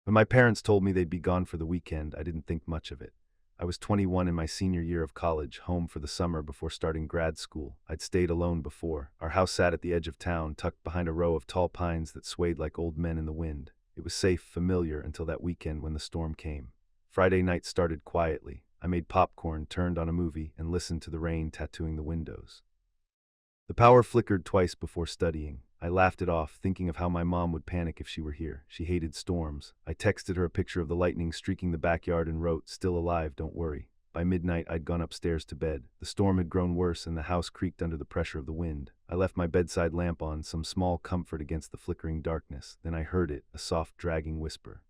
When my parents told me they'd be gone for the weekend, I didn't think much of it. I was 21 in my senior year of college, home for the summer before starting grad school. I'd stayed alone before. Our house sat at the edge of town, tucked behind a row of tall pines that swayed like old men in the wind. It was safe, familiar, until that weekend when the storm came. Friday night started quietly. I made popcorn, turned on a movie, and listened to the rain tattooing the windows. The power flickered twice before studying. I laughed it off, thinking of how my mom would panic if she were here. She hated storms. I texted her a picture of the lightning streaking the backyard and wrote, "Still alive, don't worry." By midnight, I'd gone upstairs to bed. The storm had grown worse and the house creaked under the pressure of the wind. I left my bedside lamp on, some small comfort against the flickering darkness. Then I heard it, a soft, dragging whisper.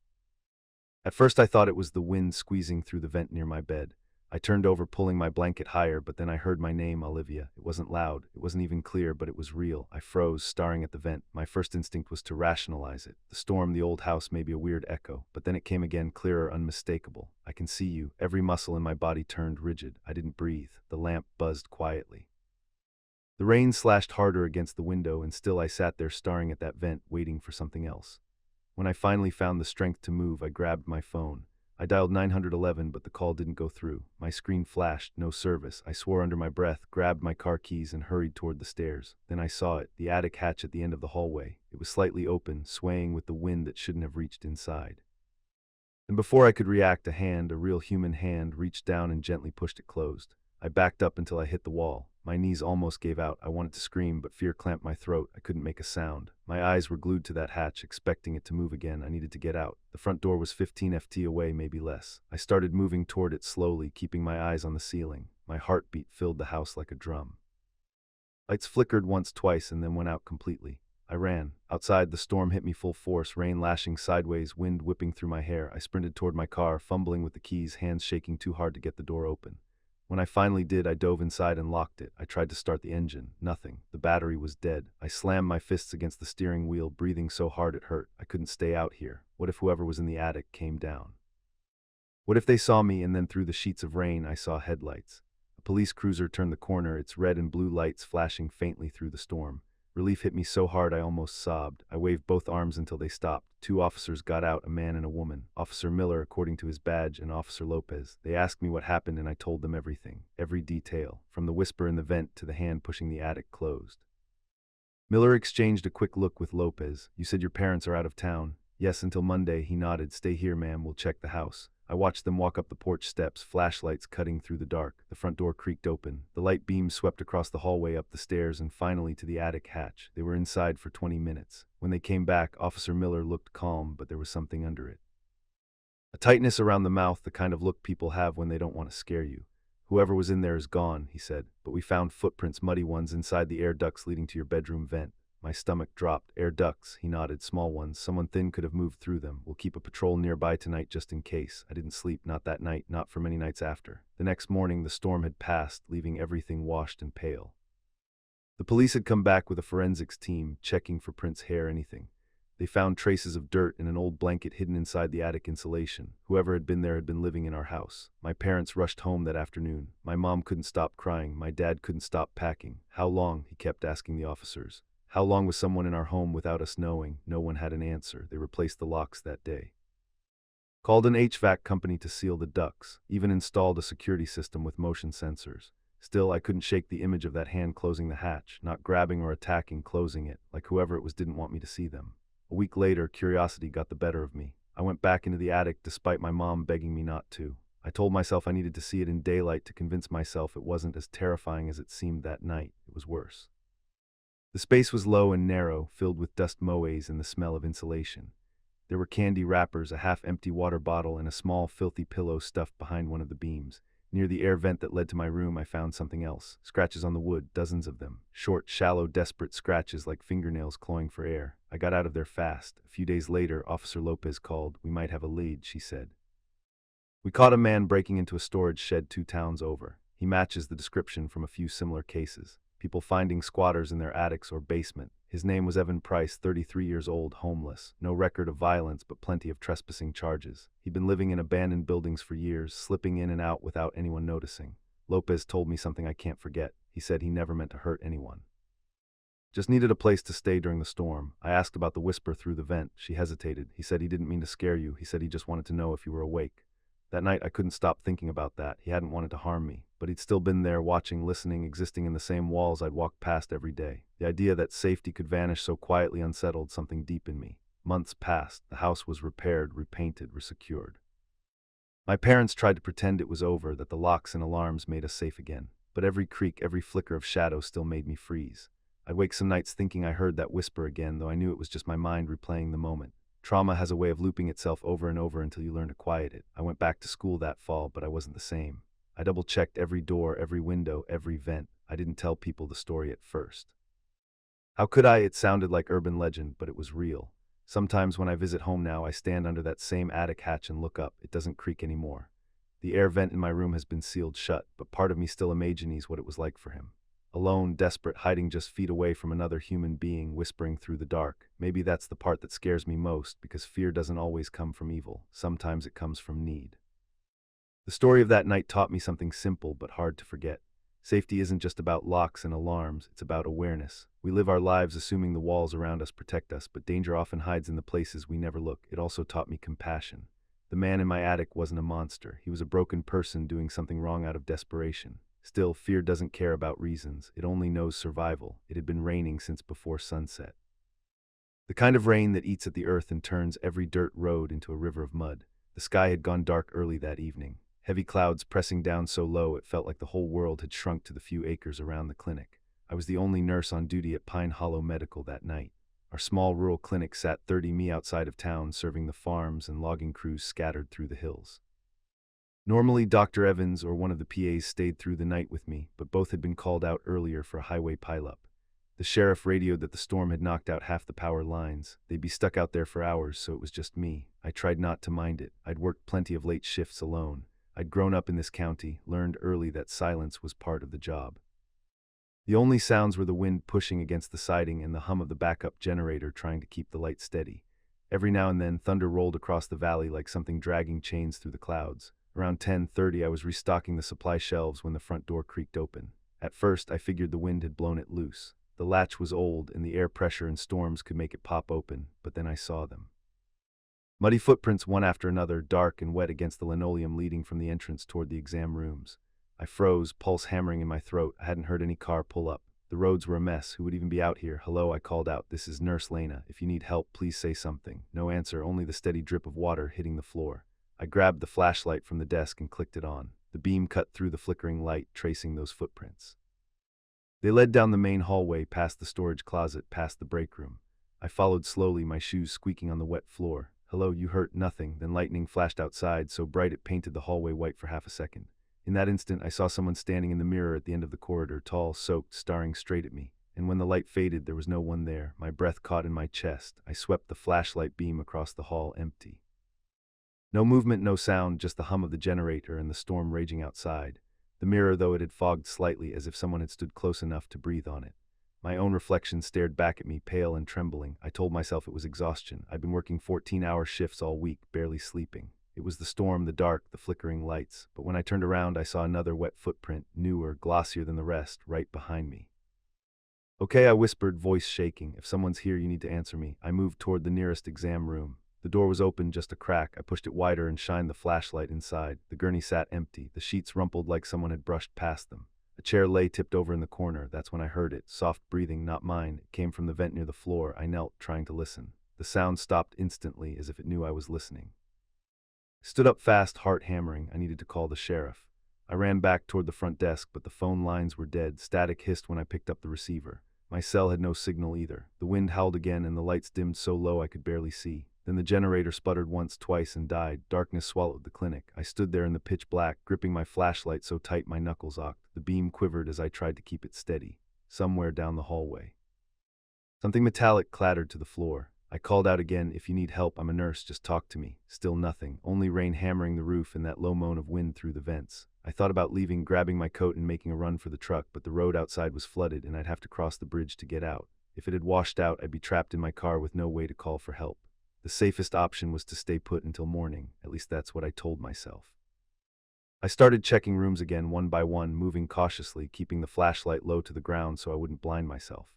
At first I thought it was the wind squeezing through the vent near my bed. I turned over, pulling my blanket higher, but then I heard my name, Olivia. It wasn't loud, it wasn't even clear, but it was real. I froze, staring at the vent. My first instinct was to rationalize it. The storm, the old house, maybe a weird echo. But then it came again, clearer, unmistakable. "I can see you." Every muscle in my body turned rigid. I didn't breathe. The lamp buzzed quietly. The rain slashed harder against the window, and still I sat there staring at that vent, waiting for something else. When I finally found the strength to move, I grabbed my phone. I dialed 911, but the call didn't go through. My screen flashed, no service. I swore under my breath, grabbed my car keys, and hurried toward the stairs. Then I saw it, the attic hatch at the end of the hallway. It was slightly open, swaying with the wind that shouldn't have reached inside. And before I could react, a real human hand, reached down and gently pushed it closed. I backed up until I hit the wall. My knees almost gave out. I wanted to scream, but fear clamped my throat. I couldn't make a sound. My eyes were glued to that hatch, expecting it to move again. I needed to get out. The front door was 15 feet away, maybe less. I started moving toward it slowly, keeping my eyes on the ceiling. My heartbeat filled the house like a drum. Lights flickered once, twice, and then went out completely. I ran. Outside, the storm hit me full force, rain lashing sideways, wind whipping through my hair. I sprinted toward my car, fumbling with the keys, hands shaking too hard to get the door open. When I finally did, I dove inside and locked it. I tried to start the engine. Nothing. The battery was dead. I slammed my fists against the steering wheel, breathing so hard it hurt. I couldn't stay out here. What if whoever was in the attic came down? What if they saw me, and then through the sheets of rain I saw headlights? A police cruiser turned the corner, its red and blue lights flashing faintly through the storm. Relief hit me so hard I almost sobbed. I waved both arms until they stopped. Two officers got out, a man and a woman. Officer Miller, according to his badge, and Officer Lopez. They asked me what happened, and I told them everything. Every detail, from the whisper in the vent to the hand pushing the attic closed. Miller exchanged a quick look with Lopez. "You said your parents are out of town." "Yes, until Monday," he nodded. "Stay here, ma'am. We'll check the house." I watched them walk up the porch steps, flashlights cutting through the dark. The front door creaked open. The light beams swept across the hallway, up the stairs, and finally to the attic hatch. They were inside for 20 minutes. When they came back, Officer Miller looked calm, but there was something under it. A tightness around the mouth, the kind of look people have when they don't want to scare you. "Whoever was in there is gone," he said, "but we found footprints, muddy ones, inside the air ducts leading to your bedroom vent." My stomach dropped. "Air ducts," he nodded. "Small ones. Someone thin could have moved through them. We'll keep a patrol nearby tonight just in case." I didn't sleep, not that night, not for many nights after. The next morning, the storm had passed, leaving everything washed and pale. The police had come back with a forensics team, checking for prints, hair, anything. They found traces of dirt in an old blanket hidden inside the attic insulation. Whoever had been there had been living in our house. My parents rushed home that afternoon. My mom couldn't stop crying. My dad couldn't stop packing. "How long?" he kept asking the officers. "How long was someone in our home without us knowing?" No one had an answer. They replaced the locks that day. Called an HVAC company to seal the ducts. Even installed a security system with motion sensors. Still, I couldn't shake the image of that hand closing the hatch, not grabbing or attacking, closing it, like whoever it was didn't want me to see them. A week later, curiosity got the better of me. I went back into the attic despite my mom begging me not to. I told myself I needed to see it in daylight to convince myself it wasn't as terrifying as it seemed that night. It was worse. The space was low and narrow, filled with dust motes and the smell of insulation. There were candy wrappers, a half-empty water bottle, and a small, filthy pillow stuffed behind one of the beams. Near the air vent that led to my room, I found something else. Scratches on the wood, dozens of them. Short, shallow, desperate scratches like fingernails clawing for air. I got out of there fast. A few days later, Officer Lopez called. "We might have a lead," she said. "We caught a man breaking into a storage shed 2 towns over. He matches the description from a few similar cases. People finding squatters in their attics or basement. His name was Evan Price, 33 years old, homeless. No record of violence, but plenty of trespassing charges. He'd been living in abandoned buildings for years, slipping in and out without anyone noticing. Lopez told me something I can't forget. He said he never meant to hurt anyone. Just needed a place to stay during the storm. I asked about the whisper through the vent. She hesitated. He said he didn't mean to scare you. He said he just wanted to know if you were awake. That night, I couldn't stop thinking about that. He hadn't wanted to harm me, but he'd still been there, watching, listening, existing in the same walls I'd walked past every day. The idea that safety could vanish so quietly unsettled something deep in me. Months passed. The house was repaired, repainted, resecured. My parents tried to pretend it was over, that the locks and alarms made us safe again. But every creak, every flicker of shadow still made me freeze. I'd wake some nights thinking I heard that whisper again, though I knew it was just my mind replaying the moment. Trauma has a way of looping itself over and over until you learn to quiet it. I went back to school that fall, but I wasn't the same. I double-checked every door, every window, every vent. I didn't tell people the story at first. How could I? It sounded like urban legend, but it was real. Sometimes when I visit home now, I stand under that same attic hatch and look up. It doesn't creak anymore. The air vent in my room has been sealed shut, but part of me still imagines what it was like for him. Alone, desperate, hiding just feet away from another human being, whispering through the dark. Maybe that's the part that scares me most, because fear doesn't always come from evil. Sometimes it comes from need. The story of that night taught me something simple but hard to forget. Safety isn't just about locks and alarms, it's about awareness. We live our lives assuming the walls around us protect us, but danger often hides in the places we never look. It also taught me compassion. The man in my attic wasn't a monster. He was a broken person doing something wrong out of desperation. Still, fear doesn't care about reasons. It only knows survival. It had been raining since before sunset. The kind of rain that eats at the earth and turns every dirt road into a river of mud. The sky had gone dark early that evening. Heavy clouds pressing down so low it felt like the whole world had shrunk to the few acres around the clinic. I was the only nurse on duty at Pine Hollow Medical that night. Our small rural clinic sat 30 mi outside of town, serving the farms and logging crews scattered through the hills. Normally, Dr. Evans or one of the PAs stayed through the night with me, but both had been called out earlier for a highway pileup. The sheriff radioed that the storm had knocked out half the power lines. They'd be stuck out there for hours, so it was just me. I tried not to mind it. I'd worked plenty of late shifts alone. I'd grown up in this county, learned early that silence was part of the job. The only sounds were the wind pushing against the siding and the hum of the backup generator trying to keep the light steady. Every now and then, thunder rolled across the valley like something dragging chains through the clouds. Around 10:30, I was restocking the supply shelves when the front door creaked open. At first, I figured the wind had blown it loose. The latch was old, and the air pressure in storms could make it pop open, but then I saw them. Muddy footprints, one after another, dark and wet against the linoleum leading from the entrance toward the exam rooms. I froze, pulse hammering in my throat. I hadn't heard any car pull up. The roads were a mess. Who would even be out here? Hello, I called out. This is Nurse Lena. If you need help, please say something. No answer, only the steady drip of water hitting the floor. I grabbed the flashlight from the desk and clicked it on. The beam cut through the flickering light, tracing those footprints. They led down the main hallway, past the storage closet, past the break room. I followed slowly, my shoes squeaking on the wet floor. Hello, you hurt? Nothing. Then lightning flashed outside, so bright it painted the hallway white for half a second. In that instant, I saw someone standing in the mirror at the end of the corridor, tall, soaked, staring straight at me. And when the light faded, there was no one there. My breath caught in my chest. I swept the flashlight beam across the hall, empty. No movement, no sound, just the hum of the generator and the storm raging outside. The mirror, though, it had fogged slightly, as if someone had stood close enough to breathe on it. My own reflection stared back at me, pale and trembling. I told myself it was exhaustion. I'd been working 14-hour shifts all week, barely sleeping. It was the storm, the dark, the flickering lights. But when I turned around, I saw another wet footprint, newer, glossier than the rest, right behind me. Okay, I whispered, voice shaking. If someone's here, you need to answer me. I moved toward the nearest exam room. The door was open, just a crack. I pushed it wider and shined the flashlight inside. The gurney sat empty. The sheets rumpled like someone had brushed past them. A chair lay tipped over in the corner. That's when I heard it. Soft breathing, not mine. It came from the vent near the floor. I knelt, trying to listen. The sound stopped instantly, as if it knew I was listening. I stood up fast, heart hammering. I needed to call the sheriff. I ran back toward the front desk, but the phone lines were dead. Static hissed when I picked up the receiver. My cell had no signal either. The wind howled again, and the lights dimmed so low I could barely see. Then the generator sputtered once, twice, and died. Darkness swallowed the clinic. I stood there in the pitch black, gripping my flashlight so tight my knuckles ocked. The beam quivered as I tried to keep it steady. Somewhere down the hallway, something metallic clattered to the floor. I called out again, if you need help, I'm a nurse, just talk to me. Still nothing, only rain hammering the roof and that low moan of wind through the vents. I thought about leaving, grabbing my coat and making a run for the truck, but the road outside was flooded and I'd have to cross the bridge to get out. If it had washed out, I'd be trapped in my car with no way to call for help. The safest option was to stay put until morning. At least that's what I told myself. I started checking rooms again, one by one, moving cautiously, keeping the flashlight low to the ground so I wouldn't blind myself.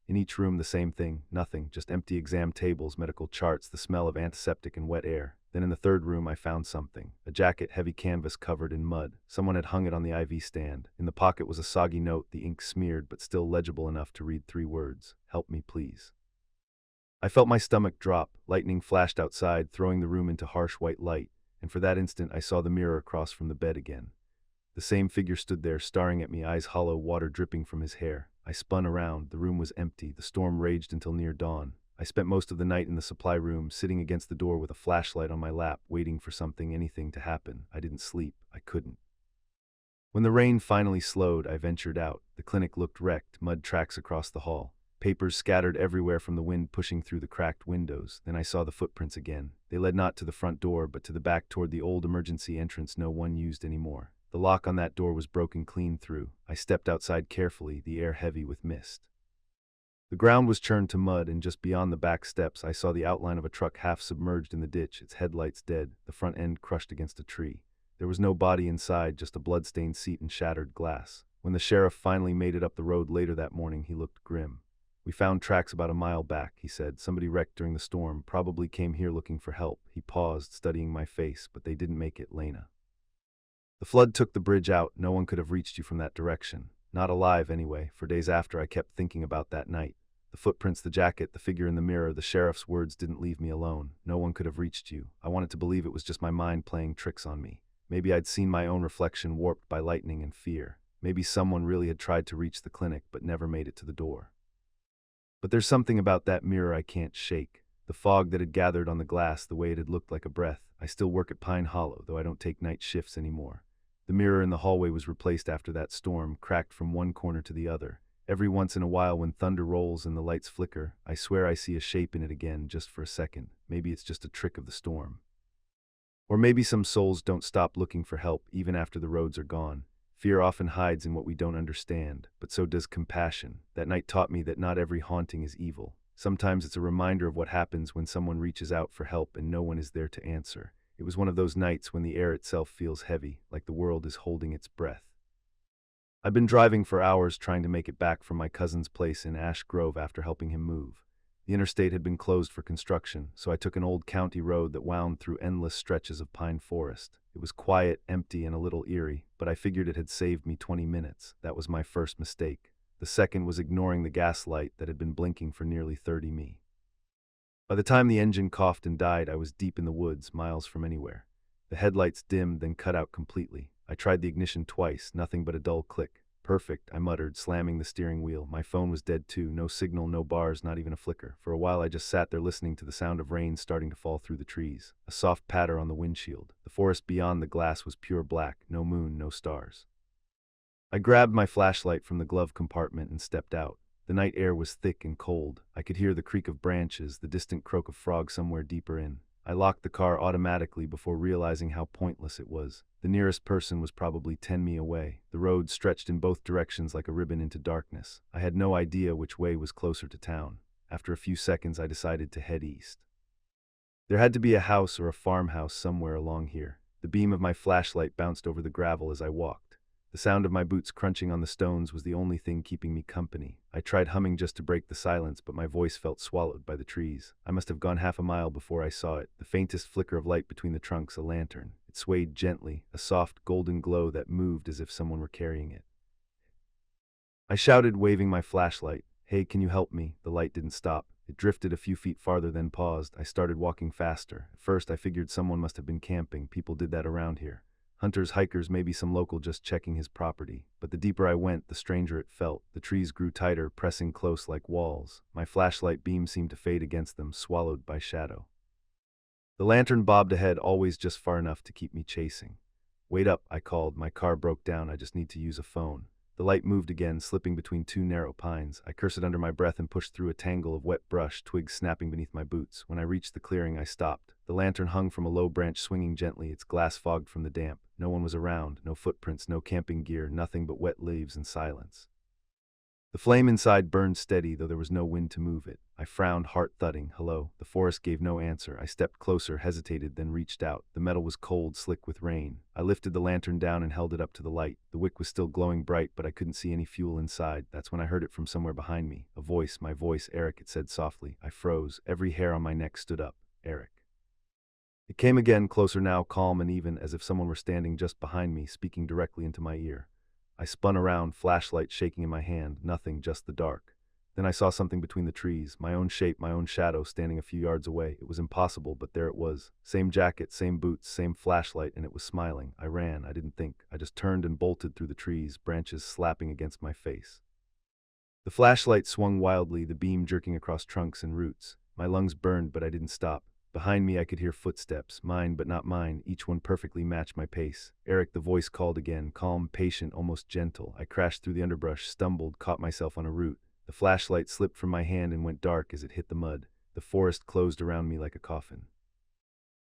In each room, the same thing, nothing, just empty exam tables, medical charts, the smell of antiseptic and wet air. Then in the third room, I found something. A jacket, heavy canvas covered in mud. Someone had hung it on the IV stand. In the pocket was a soggy note, the ink smeared but still legible enough to read 3 words. Help me, please. I felt my stomach drop. Lightning flashed outside, throwing the room into harsh white light, and for that instant I saw the mirror across from the bed again. The same figure stood there, staring at me, eyes hollow, water dripping from his hair. I spun around. The room was empty. The storm raged until near dawn. I spent most of the night in the supply room, sitting against the door with a flashlight on my lap, waiting for something, anything to happen. I didn't sleep. I couldn't. When the rain finally slowed, I ventured out. The clinic looked wrecked, mud tracks across the hall. Papers scattered everywhere from the wind pushing through the cracked windows. Then I saw the footprints again. They led not to the front door, but to the back toward the old emergency entrance no one used anymore. The lock on that door was broken clean through. I stepped outside carefully, the air heavy with mist. The ground was churned to mud, and just beyond the back steps I saw the outline of a truck half submerged in the ditch, its headlights dead, the front end crushed against a tree. There was no body inside, just a blood-stained seat and shattered glass. When the sheriff finally made it up the road later that morning, he looked grim. "We found tracks about a mile back," he said. "Somebody wrecked during the storm, probably came here looking for help." He paused, studying my face, "But they didn't make it, Lena. The flood took the bridge out. No one could have reached you from that direction. Not alive, anyway." For days after, I kept thinking about that night. The footprints, the jacket, the figure in the mirror, the sheriff's words didn't leave me alone. No one could have reached you. I wanted to believe it was just my mind playing tricks on me. Maybe I'd seen my own reflection warped by lightning and fear. Maybe someone really had tried to reach the clinic but never made it to the door. But there's something about that mirror I can't shake. The fog that had gathered on the glass, the way it had looked like a breath. I still work at Pine Hollow, though I don't take night shifts anymore. The mirror in the hallway was replaced after that storm, cracked from one corner to the other. Every once in a while, when thunder rolls and the lights flicker, I swear I see a shape in it again, just for a second. Maybe it's just a trick of the storm. Or maybe some souls don't stop looking for help even after the roads are gone. Fear often hides in what we don't understand, but so does compassion. That night taught me that not every haunting is evil. Sometimes it's a reminder of what happens when someone reaches out for help and no one is there to answer. It was one of those nights when the air itself feels heavy, like the world is holding its breath. I've been driving for hours trying to make it back from my cousin's place in Ash Grove after helping him move. The interstate had been closed for construction, so I took an old county road that wound through endless stretches of pine forest. It was quiet, empty, and a little eerie, but I figured it had saved me 20 minutes. That was my first mistake. The second was ignoring the gas light that had been blinking for nearly 30 minutes. By the time the engine coughed and died, I was deep in the woods, miles from anywhere. The headlights dimmed, then cut out completely. I tried the ignition twice, nothing but a dull click. "Perfect," I muttered, slamming the steering wheel. My phone was dead too, no signal, no bars, not even a flicker. For a while I just sat there listening to the sound of rain starting to fall through the trees. A soft patter on the windshield. The forest beyond the glass was pure black, no moon, no stars. I grabbed my flashlight from the glove compartment and stepped out. The night air was thick and cold. I could hear the creak of branches, the distant croak of frogs somewhere deeper in. I locked the car automatically before realizing how pointless it was. The nearest person was probably 10 mi away. The road stretched in both directions like a ribbon into darkness. I had no idea which way was closer to town. After a few seconds, I decided to head east. There had to be a house or a farmhouse somewhere along here. The beam of my flashlight bounced over the gravel as I walked. The sound of my boots crunching on the stones was the only thing keeping me company. I tried humming just to break the silence, but my voice felt swallowed by the trees. I must have gone half a mile before I saw it, the faintest flicker of light between the trunks, a lantern. It swayed gently, a soft golden glow that moved as if someone were carrying it. I shouted, waving my flashlight. "Hey, can you help me?" The light didn't stop. It drifted a few feet farther, then paused. I started walking faster. At first, I figured someone must have been camping. People did that around here. Hunters, hikers, maybe some local just checking his property. But the deeper I went, the stranger it felt. The trees grew tighter, pressing close like walls. My flashlight beam seemed to fade against them, swallowed by shadow. The lantern bobbed ahead, always just far enough to keep me chasing. "Wait up," I called. "My car broke down. I just need to use a phone." The light moved again, slipping between two narrow pines. I cursed under my breath and pushed through a tangle of wet brush, twigs snapping beneath my boots. When I reached the clearing, I stopped. The lantern hung from a low branch, swinging gently, its glass fogged from the damp. No one was around, no footprints, no camping gear, nothing but wet leaves and silence. The flame inside burned steady, though there was no wind to move it. I frowned, heart thudding. Hello? The forest gave no answer. I stepped closer, hesitated, then reached out. The metal was cold, slick with rain. I lifted the lantern down and held it up to the light. The wick was still glowing bright, but I couldn't see any fuel inside. That's when I heard it from somewhere behind me. A voice, my voice, Eric, it said softly. I froze. Every hair on my neck stood up. Eric. It came again, closer now, calm and even, as if someone were standing just behind me, speaking directly into my ear. I spun around, flashlight shaking in my hand, nothing, just the dark. Then I saw something between the trees, my own shape, my own shadow, standing a few yards away. It was impossible, but there it was. Same jacket, same boots, same flashlight, and it was smiling. I ran, I didn't think. I just turned and bolted through the trees, branches slapping against my face. The flashlight swung wildly, the beam jerking across trunks and roots. My lungs burned, but I didn't stop. Behind me I could hear footsteps, mine but not mine, each one perfectly matched my pace. Eric, the voice called again, calm, patient, almost gentle. I crashed through the underbrush, stumbled, caught myself on a root. The flashlight slipped from my hand and went dark as it hit the mud. The forest closed around me like a coffin.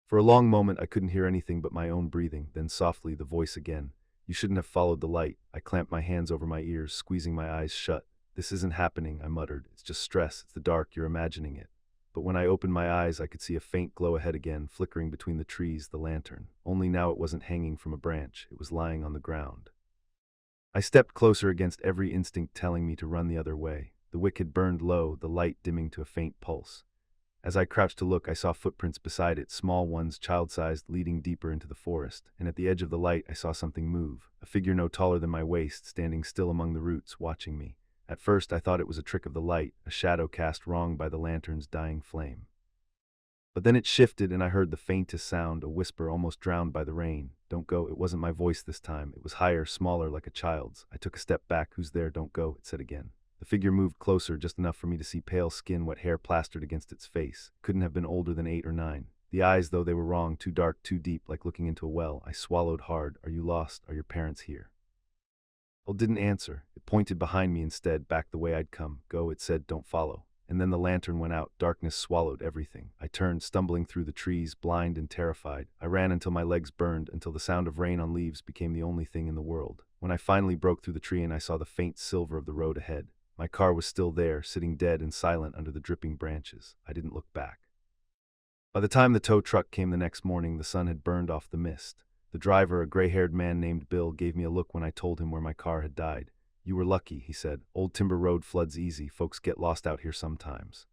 For a long moment I couldn't hear anything but my own breathing, then softly the voice again. You shouldn't have followed the light. I clamped my hands over my ears, squeezing my eyes shut. This isn't happening, I muttered. It's just stress, it's the dark, you're imagining it. But when I opened my eyes, I could see a faint glow ahead again, flickering between the trees, the lantern. Only now it wasn't hanging from a branch, it was lying on the ground. I stepped closer, against every instinct telling me to run the other way. The wick had burned low, the light dimming to a faint pulse. As I crouched to look, I saw footprints beside it, small ones, child-sized, leading deeper into the forest. And at the edge of the light, I saw something move, a figure no taller than my waist, standing still among the roots, watching me. At first, I thought it was a trick of the light, a shadow cast wrong by the lantern's dying flame. But then it shifted, and I heard the faintest sound, a whisper almost drowned by the rain. Don't go. It wasn't my voice this time. It was higher, smaller, like a child's. I took a step back. Who's there? Don't go, it said again. The figure moved closer, just enough for me to see pale skin, wet hair plastered against its face. Couldn't have been older than 8 or 9. The eyes, though, they were wrong, too dark, too deep, like looking into a well. I swallowed hard. Are you lost? Are your parents here? It didn't answer. It pointed behind me instead, back the way I'd come. Go, it said, don't follow. And then the lantern went out. Darkness swallowed everything. I turned, stumbling through the trees, blind and terrified. I ran until my legs burned, until the sound of rain on leaves became the only thing in the world. When I finally broke through the tree and I saw the faint silver of the road ahead, my car was still there, sitting dead and silent under the dripping branches. I didn't look back. By the time the tow truck came the next morning, the sun had burned off the mist. The driver, a gray-haired man named Bill, gave me a look when I told him where my car had died. You were lucky, he said. Old Timber Road floods easy. Folks get lost out here sometimes.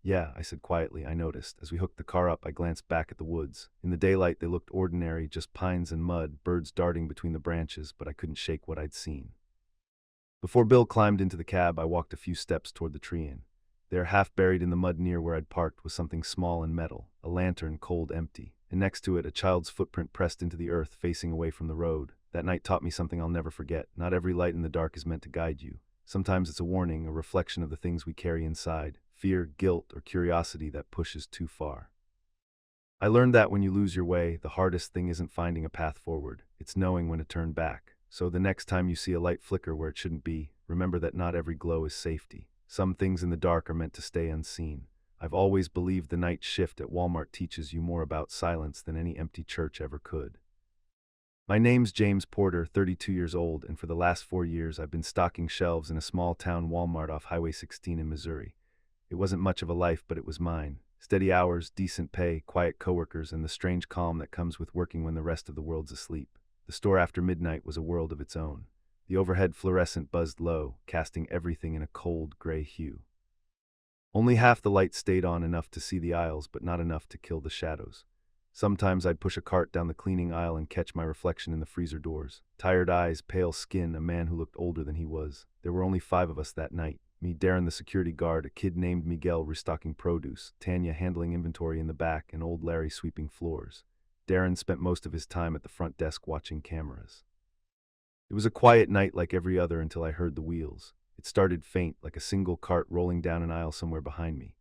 Yeah, I said quietly. I noticed. As we hooked the car up, I glanced back at the woods. In the daylight, they looked ordinary, just pines and mud, birds darting between the branches, but I couldn't shake what I'd seen. Before Bill climbed into the cab, I walked a few steps toward the tree-in. There, half buried in the mud near where I'd parked, was something small and metal, a lantern, cold, empty. And next to it, a child's footprint pressed into the earth, facing away from the road. That night taught me something I'll never forget. Not every light in the dark is meant to guide you. Sometimes it's a warning, a reflection of the things we carry inside, fear, guilt, or curiosity that pushes too far. I learned that when you lose your way, the hardest thing isn't finding a path forward, it's knowing when to turn back. So the next time you see a light flicker where it shouldn't be, remember that not every glow is safety. Some things in the dark are meant to stay unseen. I've always believed the night shift at Walmart teaches you more about silence than any empty church ever could. My name's James Porter, 32 years old, and for the last 4 years I've been stocking shelves in a small town Walmart off Highway 16 in Missouri. It wasn't much of a life, but it was mine. Steady hours, decent pay, quiet coworkers, and the strange calm that comes with working when the rest of the world's asleep. The store after midnight was a world of its own. The overhead fluorescent buzzed low, casting everything in a cold, gray hue. Only half the light stayed on, enough to see the aisles, but not enough to kill the shadows. Sometimes I'd push a cart down the cleaning aisle and catch my reflection in the freezer doors. Tired eyes, pale skin, a man who looked older than he was. There were only 5 of us that night. Me, Darren the security guard, a kid named Miguel restocking produce, Tanya handling inventory in the back, and old Larry sweeping floors. Darren spent most of his time at the front desk watching cameras. It was a quiet night like every other until I heard the wheels. It started faint, like a single cart rolling down an aisle somewhere behind me.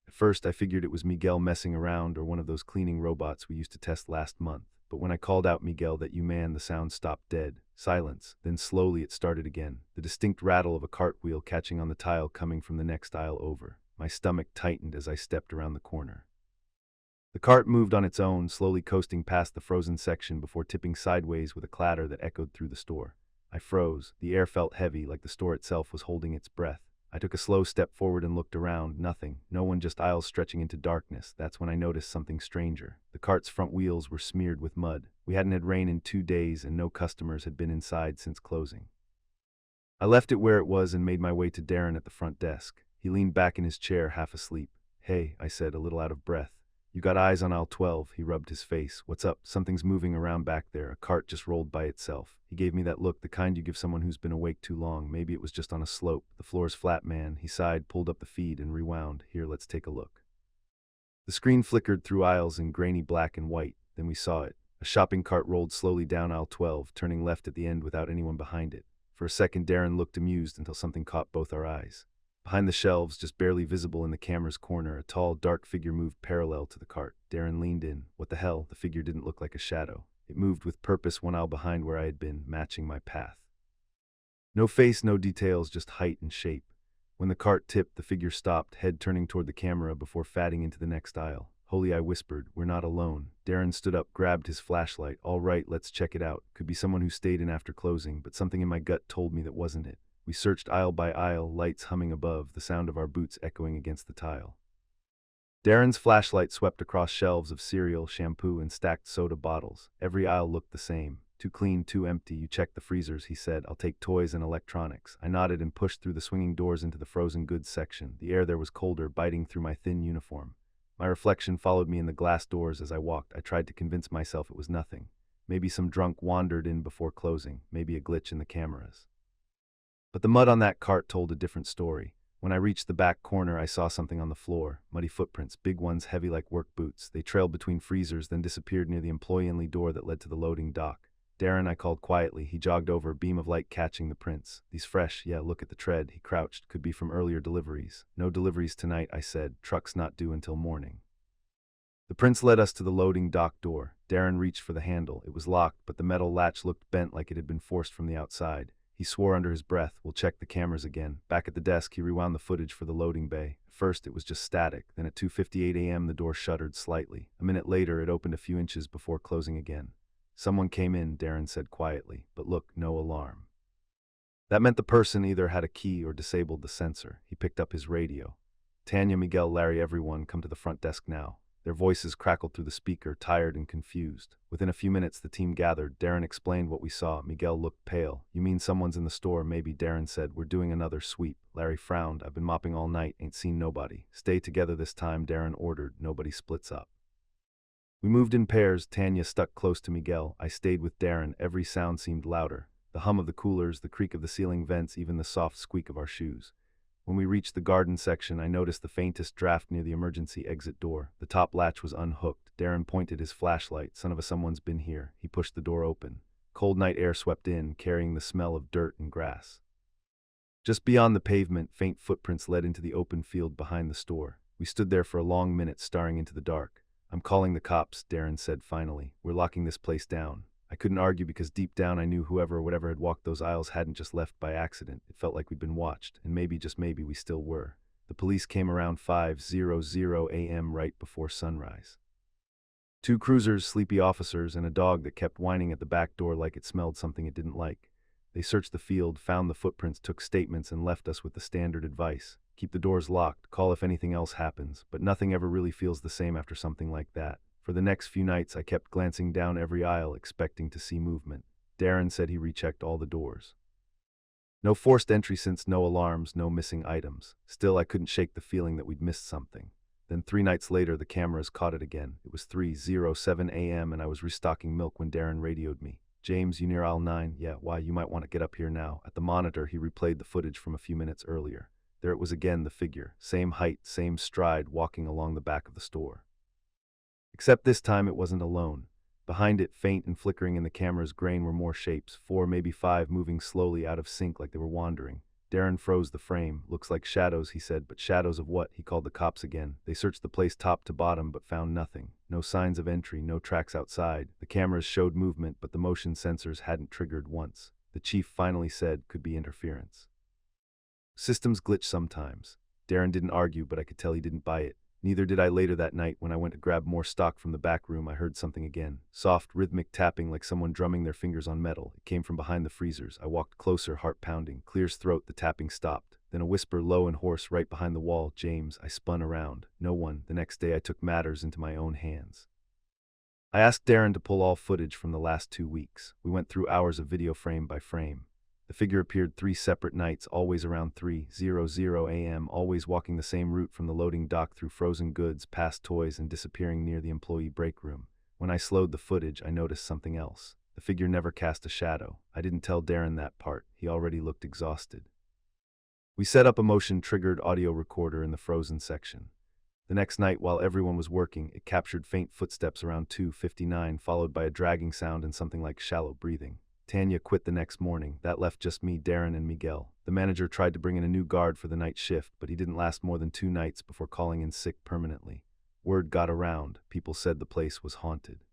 At first, I figured it was Miguel messing around or one of those cleaning robots we used to test last month. But when I called out Miguel that you man, the sound stopped dead. Silence. Then slowly it started again. The distinct rattle of a cartwheel catching on the tile coming from the next aisle over. My stomach tightened as I stepped around the corner. The cart moved on its own, slowly coasting past the frozen section before tipping sideways with a clatter that echoed through the store. I froze. The air felt heavy, like the store itself was holding its breath. I took a slow step forward and looked around. Nothing. No one, just aisles stretching into darkness. That's when I noticed something stranger. The cart's front wheels were smeared with mud. We hadn't had rain in 2 days, and no customers had been inside since closing. I left it where it was and made my way to Darren at the front desk. He leaned back in his chair, half asleep. "Hey," I said, a little out of breath. "You got eyes on aisle 12. He rubbed his face. "What's up?" "Something's moving around back there. A cart just rolled by itself." He gave me that look, the kind you give someone who's been awake too long. Maybe it was just on a slope. "The floor's flat, man." He sighed, pulled up the feed, and rewound. "Here, let's take a look." The screen flickered through aisles in grainy black and white. Then we saw it. A shopping cart rolled slowly down aisle 12, turning left at the end without anyone behind it. For a second, Darren looked amused until something caught both our eyes. Behind the shelves, just barely visible in the camera's corner, a tall, dark figure moved parallel to the cart. Darren leaned in. What the hell? The figure didn't look like a shadow. It moved with purpose, one aisle behind where I had been, matching my path. No face, no details, just height and shape. When the cart tipped, the figure stopped, head turning toward the camera before fatting into the next aisle. "Holy," I whispered, "we're not alone." Darren stood up, grabbed his flashlight. "All right, let's check it out." Could be someone who stayed in after closing, but something in my gut told me that wasn't it. We searched aisle by aisle, lights humming above, the sound of our boots echoing against the tile. Darren's flashlight swept across shelves of cereal, shampoo, and stacked soda bottles. Every aisle looked the same. "Too clean, too empty. You check the freezers," he said. "I'll take toys and electronics." I nodded and pushed through the swinging doors into the frozen goods section. The air there was colder, biting through my thin uniform. My reflection followed me in the glass doors as I walked. I tried to convince myself it was nothing. Maybe some drunk wandered in before closing. Maybe a glitch in the cameras. But the mud on that cart told a different story. When I reached the back corner, I saw something on the floor. Muddy footprints, big ones heavy like work boots. They trailed between freezers, then disappeared near the employee-only door that led to the loading dock. "Darren," I called quietly. He jogged over, a beam of light catching the prints. "These fresh, yeah, look at the tread." He crouched. "Could be from earlier deliveries." "No deliveries tonight," I said. "Truck's not due until morning." The prints led us to the loading dock door. Darren reached for the handle. It was locked, but the metal latch looked bent, like it had been forced from the outside. He swore under his breath. "We'll check the cameras again." Back at the desk, he rewound the footage for the loading bay. At first, it was just static. Then at 2:58 a.m., the door shuddered slightly. A minute later, it opened a few inches before closing again. "Someone came in," Darren said quietly. "But look, no alarm." That meant the person either had a key or disabled the sensor. He picked up his radio. "Tanya, Miguel, Larry, everyone, come to the front desk now." Their voices crackled through the speaker, tired and confused. Within a few minutes, the team gathered. Darren explained what we saw. Miguel looked pale. "You mean someone's in the store?" "Maybe," Darren said. "We're doing another sweep." Larry frowned. "I've been mopping all night, ain't seen nobody." "Stay together this time," Darren ordered. "Nobody splits up." We moved in pairs. Tanya stuck close to Miguel. I stayed with Darren. Every sound seemed louder. The hum of the coolers, the creak of the ceiling vents, even the soft squeak of our shoes. When we reached the garden section, I noticed the faintest draft near the emergency exit door. The top latch was unhooked. Darren pointed his flashlight. "Son of a someone's been here." He pushed the door open. Cold night air swept in, carrying the smell of dirt and grass. Just beyond the pavement, faint footprints led into the open field behind the store. We stood there for a long minute, staring into the dark. "I'm calling the cops," Darren said finally. "We're locking this place down." I couldn't argue because deep down I knew whoever or whatever had walked those aisles hadn't just left by accident. It felt like we'd been watched, and maybe, just maybe, we still were. The police came around 5:00 a.m. right before sunrise. 2 cruisers, sleepy officers, and a dog that kept whining at the back door like it smelled something it didn't like. They searched the field, found the footprints, took statements, and left us with the standard advice. Keep the doors locked, call if anything else happens, but nothing ever really feels the same after something like that. For the next few nights, I kept glancing down every aisle, expecting to see movement. Darren said he rechecked all the doors. No forced entry since, no alarms, no missing items. Still, I couldn't shake the feeling that we'd missed something. Then 3 nights later, the cameras caught it again. It was 3:07 a.m. and I was restocking milk when Darren radioed me. "James, you near aisle 9? "Yeah, why, you might want to get up here now." At the monitor, he replayed the footage from a few minutes earlier. There it was again, the figure. Same height, same stride, walking along the back of the store. Except this time it wasn't alone. Behind it, faint and flickering in the camera's grain, were more shapes, 4, maybe 5, moving slowly out of sync like they were wandering. Darren froze the frame. "Looks like shadows," he said. "But shadows of what?" He called the cops again. They searched the place top to bottom but found nothing. No signs of entry, no tracks outside. The cameras showed movement, but the motion sensors hadn't triggered once. The chief finally said, "Could be interference. Systems glitch sometimes." Darren didn't argue, but I could tell he didn't buy it. Neither did I later that night. When I went to grab more stock from the back room, I heard something again. Soft, rhythmic tapping like someone drumming their fingers on metal. It came from behind the freezers. I walked closer, heart pounding. Clear's throat, the tapping stopped. Then a whisper, low and hoarse, right behind the wall. James. I spun around. No one. The next day I took matters into my own hands. I asked Darren to pull all footage from the last 2 weeks. We went through hours of video frame by frame. The figure appeared 3 separate nights, always around 3:00 a.m., always walking the same route from the loading dock through frozen goods, past toys, and disappearing near the employee break room. When I slowed the footage, I noticed something else. The figure never cast a shadow. I didn't tell Darren that part. He already looked exhausted. We set up a motion-triggered audio recorder in the frozen section. The next night, while everyone was working, it captured faint footsteps around 2:59, followed by a dragging sound and something like shallow breathing. Tanya quit the next morning. That left just me, Darren, and Miguel. The manager tried to bring in a new guard for the night shift, but he didn't last more than 2 nights before calling in sick permanently. Word got around. People said the place was haunted.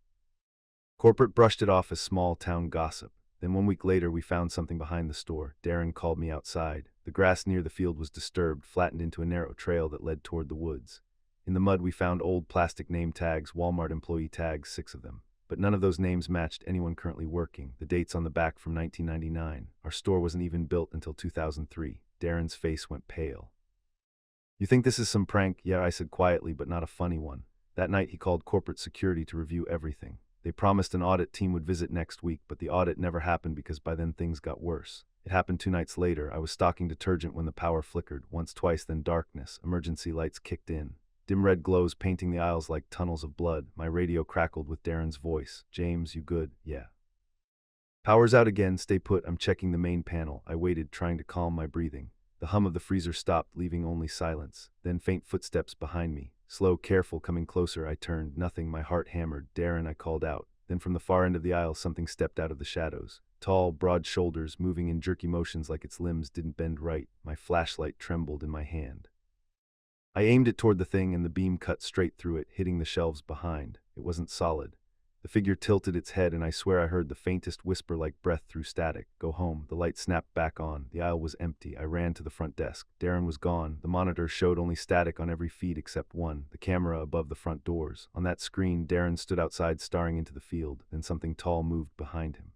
Corporate brushed it off as small-town gossip. Then 1 week later, we found something behind the store. Darren called me outside. The grass near the field was disturbed, flattened into a narrow trail that led toward the woods. In the mud, we found old plastic name tags, Walmart employee tags, 6 of them. But none of those names matched anyone currently working. The dates on the back from 1999. Our store wasn't even built until 2003. Darren's face went pale. "You think this is some prank?" "Yeah," I said quietly, but not a funny one. That night he called corporate security to review everything. They promised an audit team would visit next week, but the audit never happened because by then things got worse. It happened 2 nights later. I was stocking detergent when the power flickered. Once, twice, then darkness. Emergency lights kicked in. Dim red glows painting the aisles like tunnels of blood. My radio crackled with Darren's voice. "James, you good?" "Yeah." "Power's out again. Stay put. I'm checking the main panel." I waited, trying to calm my breathing. The hum of the freezer stopped, leaving only silence. Then faint footsteps behind me. Slow, careful, coming closer. I turned. Nothing. My heart hammered. "Darren," I called out. Then from the far end of the aisle, something stepped out of the shadows. Tall, broad shoulders, moving in jerky motions like its limbs didn't bend right. My flashlight trembled in my hand. I aimed it toward the thing, and the beam cut straight through it, hitting the shelves behind. It wasn't solid. The figure tilted its head, and I swear I heard the faintest whisper like breath through static. "Go home." The light snapped back on. The aisle was empty. I ran to the front desk. Darren was gone. The monitor showed only static on every feed except one, the camera above the front doors. On that screen, Darren stood outside staring into the field. Then something tall moved behind him.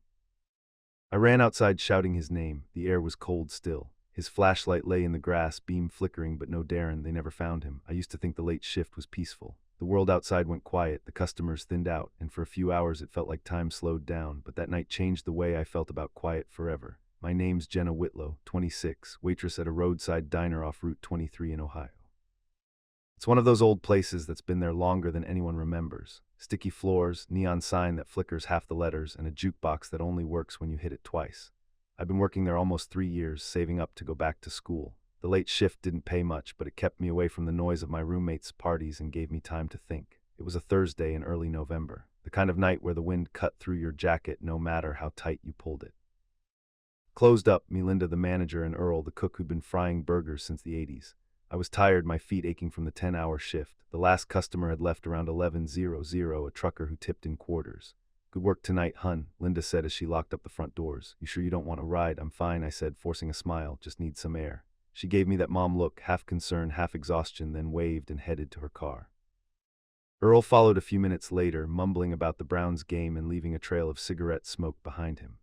I ran outside shouting his name. The air was cold still. His flashlight lay in the grass, beam flickering, but no Darren. They never found him. I used to think the late shift was peaceful. The world outside went quiet, the customers thinned out, and for a few hours it felt like time slowed down, but that night changed the way I felt about quiet forever. My name's Jenna Whitlow, 26, waitress at a roadside diner off Route 23 in Ohio. It's one of those old places that's been there longer than anyone remembers. Sticky floors, neon sign that flickers half the letters, and a jukebox that only works when you hit it twice. I've been working there almost 3 years, saving up to go back to school. The late shift didn't pay much, but it kept me away from the noise of my roommates' parties and gave me time to think. It was a Thursday in early November, the kind of night where the wind cut through your jacket no matter how tight you pulled it. Closed up, Melinda, the manager, and Earl, the cook who'd been frying burgers since the 80s. I was tired, my feet aching from the 10-hour shift. The last customer had left around 11:00, a trucker who tipped in quarters. "Good work tonight, hun," Linda said as she locked up the front doors. "You sure you don't want a ride?" "I'm fine," I said, forcing a smile. "Just need some air." She gave me that mom look, half concern, half exhaustion, then waved and headed to her car. Earl followed a few minutes later, mumbling about the Browns game and leaving a trail of cigarette smoke behind him.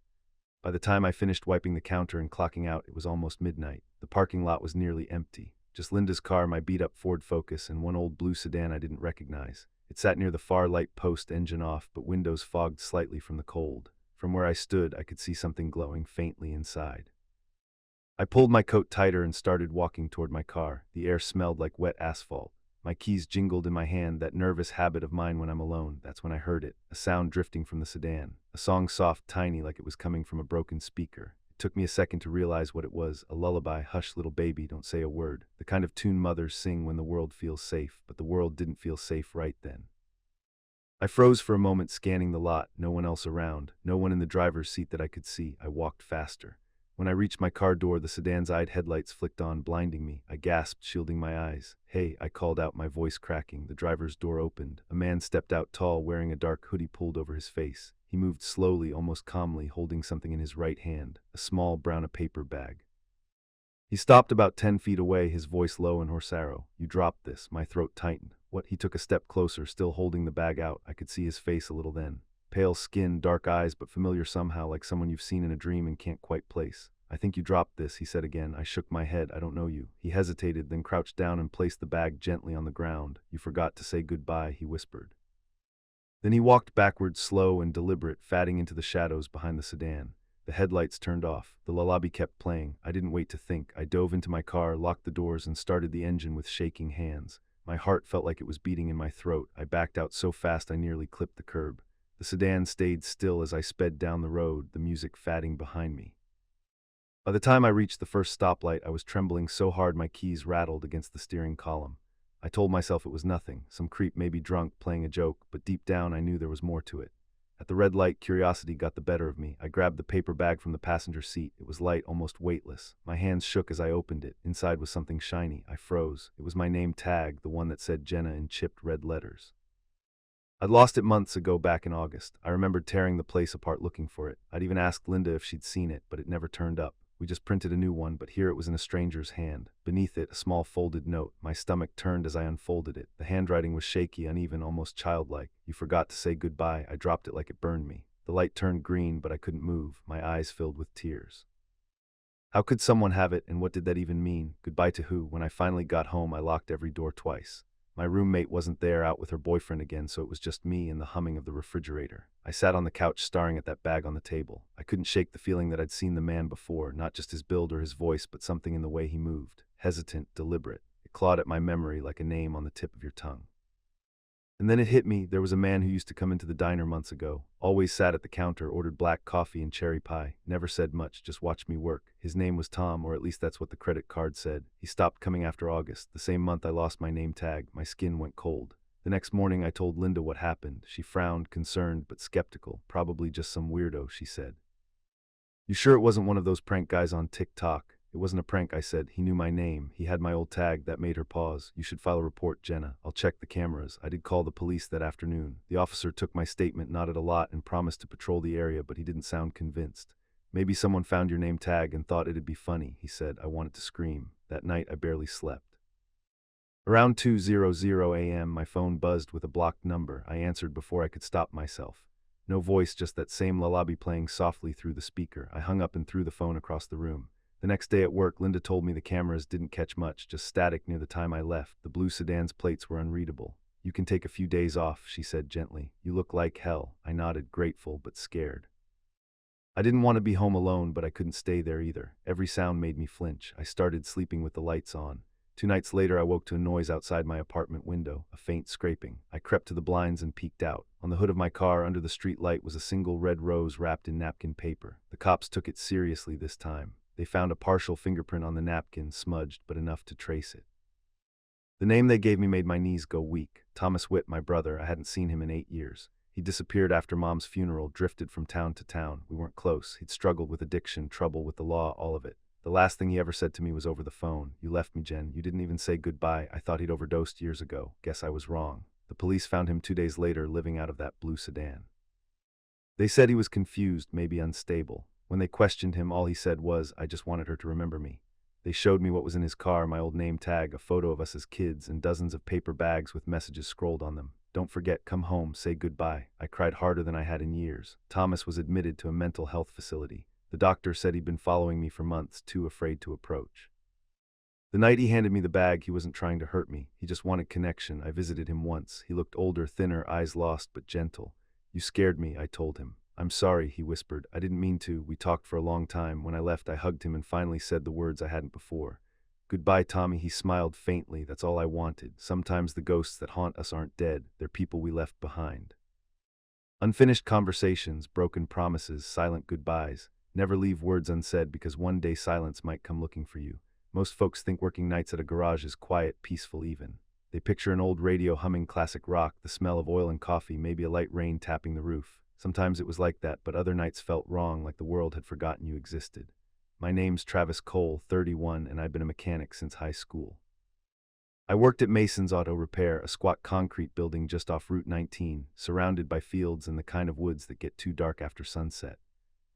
By the time I finished wiping the counter and clocking out, it was almost midnight. The parking lot was nearly empty. Just Linda's car, my beat-up Ford Focus, and one old blue sedan I didn't recognize. It sat near the far light post, engine off, but windows fogged slightly from the cold. From where I stood, I could see something glowing faintly inside. I pulled my coat tighter and started walking toward my car. The air smelled like wet asphalt. My keys jingled in my hand, that nervous habit of mine when I'm alone. That's when I heard it, a sound drifting from the sedan. A song soft, tiny, like it was coming from a broken speaker. It took me a second to realize what it was. A lullaby. "Hush, little baby, don't say a word." The kind of tune mothers sing when the world feels safe, but the world didn't feel safe right then. I froze for a moment, scanning the lot. No one else around. No one in the driver's seat that I could see. I walked faster. When I reached my car door, the sedan's eyed headlights flicked on, blinding me. I gasped, shielding my eyes. "Hey," I called out, my voice cracking. The driver's door opened. A man stepped out, tall, wearing a dark hoodie pulled over his face. He moved slowly, almost calmly, holding something in his right hand, a small brown paper bag. He stopped about 10 feet away, his voice low and hoarse. "You dropped this." My throat tightened. What? He took a step closer, still holding the bag out. I could see his face a little then. Pale skin, dark eyes, but familiar somehow, like someone you've seen in a dream and can't quite place. I think you dropped this, he said again. I shook my head. I don't know you. He hesitated, then crouched down and placed the bag gently on the ground. You forgot to say goodbye, he whispered. Then he walked backwards, slow and deliberate, fading into the shadows behind the sedan. The headlights turned off. The lullaby kept playing. I didn't wait to think. I dove into my car, locked the doors, and started the engine with shaking hands. My heart felt like it was beating in my throat. I backed out so fast I nearly clipped the curb. The sedan stayed still as I sped down the road, the music fading behind me. By the time I reached the first stoplight, I was trembling so hard my keys rattled against the steering column. I told myself it was nothing, some creep maybe drunk playing a joke, but deep down I knew there was more to it. At the red light, curiosity got the better of me. I grabbed the paper bag from the passenger seat. It was light, almost weightless. My hands shook as I opened it. Inside was something shiny. I froze. It was my name tag, the one that said Jenna in chipped red letters. I'd lost it months ago back in August. I remembered tearing the place apart looking for it. I'd even asked Linda if she'd seen it, but it never turned up. We just printed a new one, but here it was in a stranger's hand. Beneath it, a small folded note. My stomach turned as I unfolded it. The handwriting was shaky, uneven, almost childlike. You forgot to say goodbye. I dropped it like it burned me. The light turned green, but I couldn't move. My eyes filled with tears. How could someone have it, and what did that even mean? Goodbye to who? When I finally got home, I locked every door twice. My roommate wasn't there, out with her boyfriend again, so it was just me and the humming of the refrigerator. I sat on the couch staring at that bag on the table. I couldn't shake the feeling that I'd seen the man before, not just his build or his voice, but something in the way he moved. Hesitant, deliberate. It clawed at my memory like a name on the tip of your tongue. And then it hit me. There was a man who used to come into the diner months ago. Always sat at the counter, ordered black coffee and cherry pie. Never said much, just watched me work. His name was Tom, or at least that's what the credit card said. He stopped coming after August, the same month I lost my name tag. My skin went cold. The next morning I told Linda what happened. She frowned, concerned but skeptical. Probably just some weirdo, she said. You sure it wasn't one of those prank guys on TikTok? It wasn't a prank, I said. He knew my name. He had my old tag. That made her pause. You should file a report, Jenna. I'll check the cameras. I did call the police that afternoon. The officer took my statement, nodded a lot, and promised to patrol the area, but he didn't sound convinced. Maybe someone found your name tag and thought it'd be funny, he said. I wanted to scream. That night I barely slept. Around 2:00 a.m. my phone buzzed with a blocked number. I answered before I could stop myself. No voice, just that same lullaby playing softly through the speaker. I hung up and threw the phone across the room. The next day at work, Linda told me the cameras didn't catch much, just static near the time I left. The blue sedan's plates were unreadable. You can take a few days off, she said gently. You look like hell. I nodded, grateful but scared. I didn't want to be home alone, but I couldn't stay there either. Every sound made me flinch. I started sleeping with the lights on. 2 nights later, I woke to a noise outside my apartment window, a faint scraping. I crept to the blinds and peeked out. On the hood of my car, under the street light, was a single red rose wrapped in napkin paper. The cops took it seriously this time. They found a partial fingerprint on the napkin, smudged, but enough to trace it. The name they gave me made my knees go weak. Thomas Witt, my brother. I hadn't seen him in 8 years. He disappeared after Mom's funeral, drifted from town to town. We weren't close. He'd struggled with addiction, trouble with the law, all of it. The last thing he ever said to me was over the phone. You left me, Jen. You didn't even say goodbye. I thought he'd overdosed years ago. Guess I was wrong. The police found him 2 days later, living out of that blue sedan. They said he was confused, maybe unstable. When they questioned him, all he said was, I just wanted her to remember me. They showed me what was in his car, my old name tag, a photo of us as kids, and dozens of paper bags with messages scrolled on them. Don't forget, come home, say goodbye. I cried harder than I had in years. Thomas was admitted to a mental health facility. The doctor said he'd been following me for months, too afraid to approach. The night he handed me the bag, he wasn't trying to hurt me. He just wanted connection. I visited him once. He looked older, thinner, eyes lost but gentle. You scared me, I told him. I'm sorry, he whispered. I didn't mean to. We talked for a long time. When I left, I hugged him and finally said the words I hadn't before. Goodbye, Tommy. He smiled faintly. That's all I wanted. Sometimes the ghosts that haunt us aren't dead. They're people we left behind. Unfinished conversations, broken promises, silent goodbyes. Never leave words unsaid, because one day silence might come looking for you. Most folks think working nights at a garage is quiet, peaceful even. They picture an old radio humming classic rock, the smell of oil and coffee, maybe a light rain tapping the roof. Sometimes it was like that, but other nights felt wrong, like the world had forgotten you existed. My name's Travis Cole, 31, and I've been a mechanic since high school. I worked at Mason's Auto Repair, a squat concrete building just off Route 19, surrounded by fields and the kind of woods that get too dark after sunset.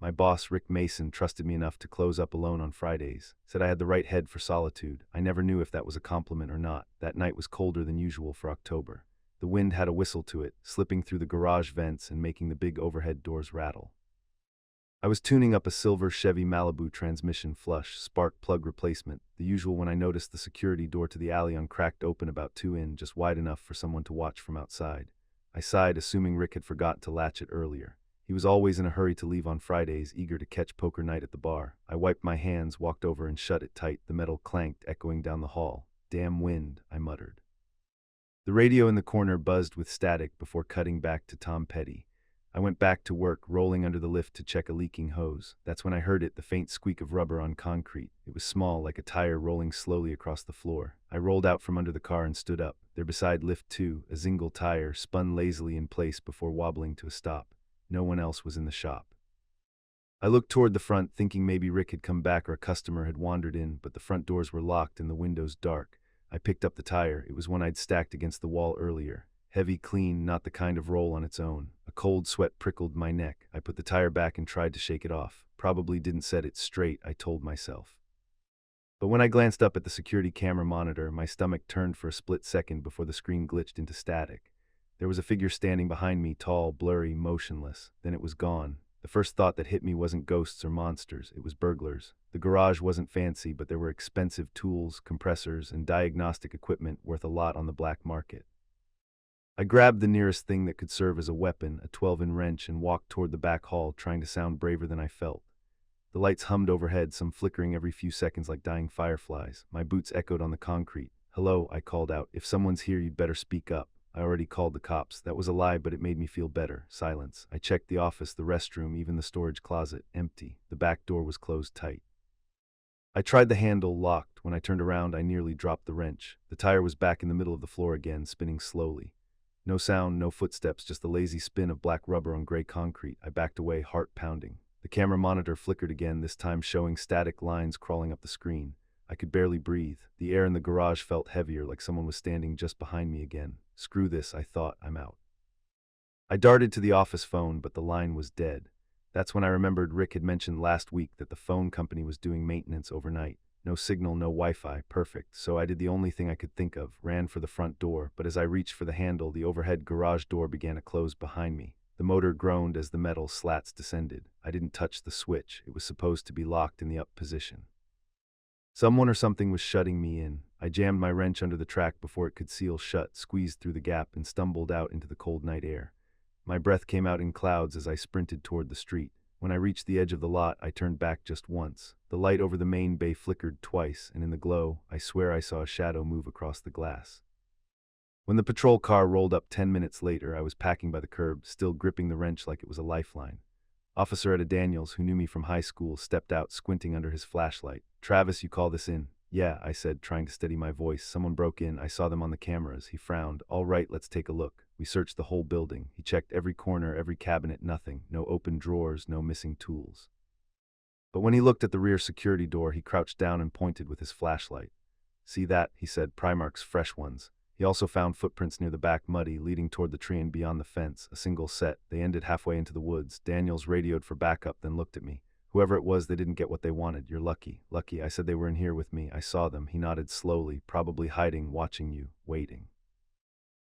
My boss, Rick Mason, trusted me enough to close up alone on Fridays. Said I had the right head for solitude. I never knew if that was a compliment or not. That night was colder than usual for October. The wind had a whistle to it, slipping through the garage vents and making the big overhead doors rattle. I was tuning up a silver Chevy Malibu transmission flush, spark plug replacement, the usual, when I noticed the security door to the alley cracked open about 2 in, just wide enough for someone to watch from outside. I sighed, assuming Rick had forgotten to latch it earlier. He was always in a hurry to leave on Fridays, eager to catch poker night at the bar. I wiped my hands, walked over and shut it tight. The metal clanked, echoing down the hall. "Damn wind," I muttered. The radio in the corner buzzed with static before cutting back to Tom Petty. I went back to work, rolling under the lift to check a leaking hose. That's when I heard it, the faint squeak of rubber on concrete. It was small, like a tire rolling slowly across the floor. I rolled out from under the car and stood up. There beside lift 2, a Zingle tire spun lazily in place before wobbling to a stop. No one else was in the shop. I looked toward the front, thinking maybe Rick had come back or a customer had wandered in, but the front doors were locked and the windows dark. I picked up the tire. It was one I'd stacked against the wall earlier. Heavy, clean, not the kind of roll on its own. A cold sweat prickled my neck. I put the tire back and tried to shake it off. Probably didn't set it straight, I told myself. But when I glanced up at the security camera monitor, my stomach turned for a split second before the screen glitched into static. There was a figure standing behind me, tall, blurry, motionless. Then it was gone. The first thought that hit me wasn't ghosts or monsters, it was burglars. The garage wasn't fancy, but there were expensive tools, compressors, and diagnostic equipment worth a lot on the black market. I grabbed the nearest thing that could serve as a weapon, a 12-in wrench, and walked toward the back hall, trying to sound braver than I felt. The lights hummed overhead, some flickering every few seconds like dying fireflies. My boots echoed on the concrete. "Hello," I called out. "If someone's here, you'd better speak up." I already called the cops. That was a lie, but it made me feel better. Silence. I checked the office, the restroom, even the storage closet. Empty. The back door was closed tight. I tried the handle, locked. When I turned around, I nearly dropped the wrench. The tire was back in the middle of the floor again, spinning slowly. No sound, no footsteps, just the lazy spin of black rubber on gray concrete. I backed away, heart pounding. The camera monitor flickered again, this time showing static lines crawling up the screen. I could barely breathe. The air in the garage felt heavier, like someone was standing just behind me again. Screw this, I thought. I'm out. I darted to the office phone, but the line was dead. That's when I remembered Rick had mentioned last week that the phone company was doing maintenance overnight. No signal, no Wi-Fi. Perfect. So I did the only thing I could think of, ran for the front door, but as I reached for the handle, the overhead garage door began to close behind me. The motor groaned as the metal slats descended. I didn't touch the switch. It was supposed to be locked in the up position. Someone or something was shutting me in. I jammed my wrench under the track before it could seal shut, squeezed through the gap, and stumbled out into the cold night air. My breath came out in clouds as I sprinted toward the street. When I reached the edge of the lot, I turned back just once. The light over the main bay flickered twice, and in the glow, I swear I saw a shadow move across the glass. When the patrol car rolled up 10 minutes later, I was packing by the curb, still gripping the wrench like it was a lifeline. Officer Etta Daniels, who knew me from high school, stepped out, squinting under his flashlight. "Travis, you call this in?" "Yeah," I said, trying to steady my voice. "Someone broke in. I saw them on the cameras." He frowned. "All right, let's take a look." We searched the whole building. He checked every corner, every cabinet, nothing. No open drawers, no missing tools. But when he looked at the rear security door, he crouched down and pointed with his flashlight. "See that?" he said. "Primark's fresh ones." He also found footprints near the back, muddy, leading toward the tree and beyond the fence. A single set. They ended halfway into the woods. Daniels radioed for backup, then looked at me. "Whoever it was, they didn't get what they wanted. You're lucky." "Lucky?" I said. "They were in here with me. I saw them." He nodded slowly, "Probably hiding, watching you, waiting."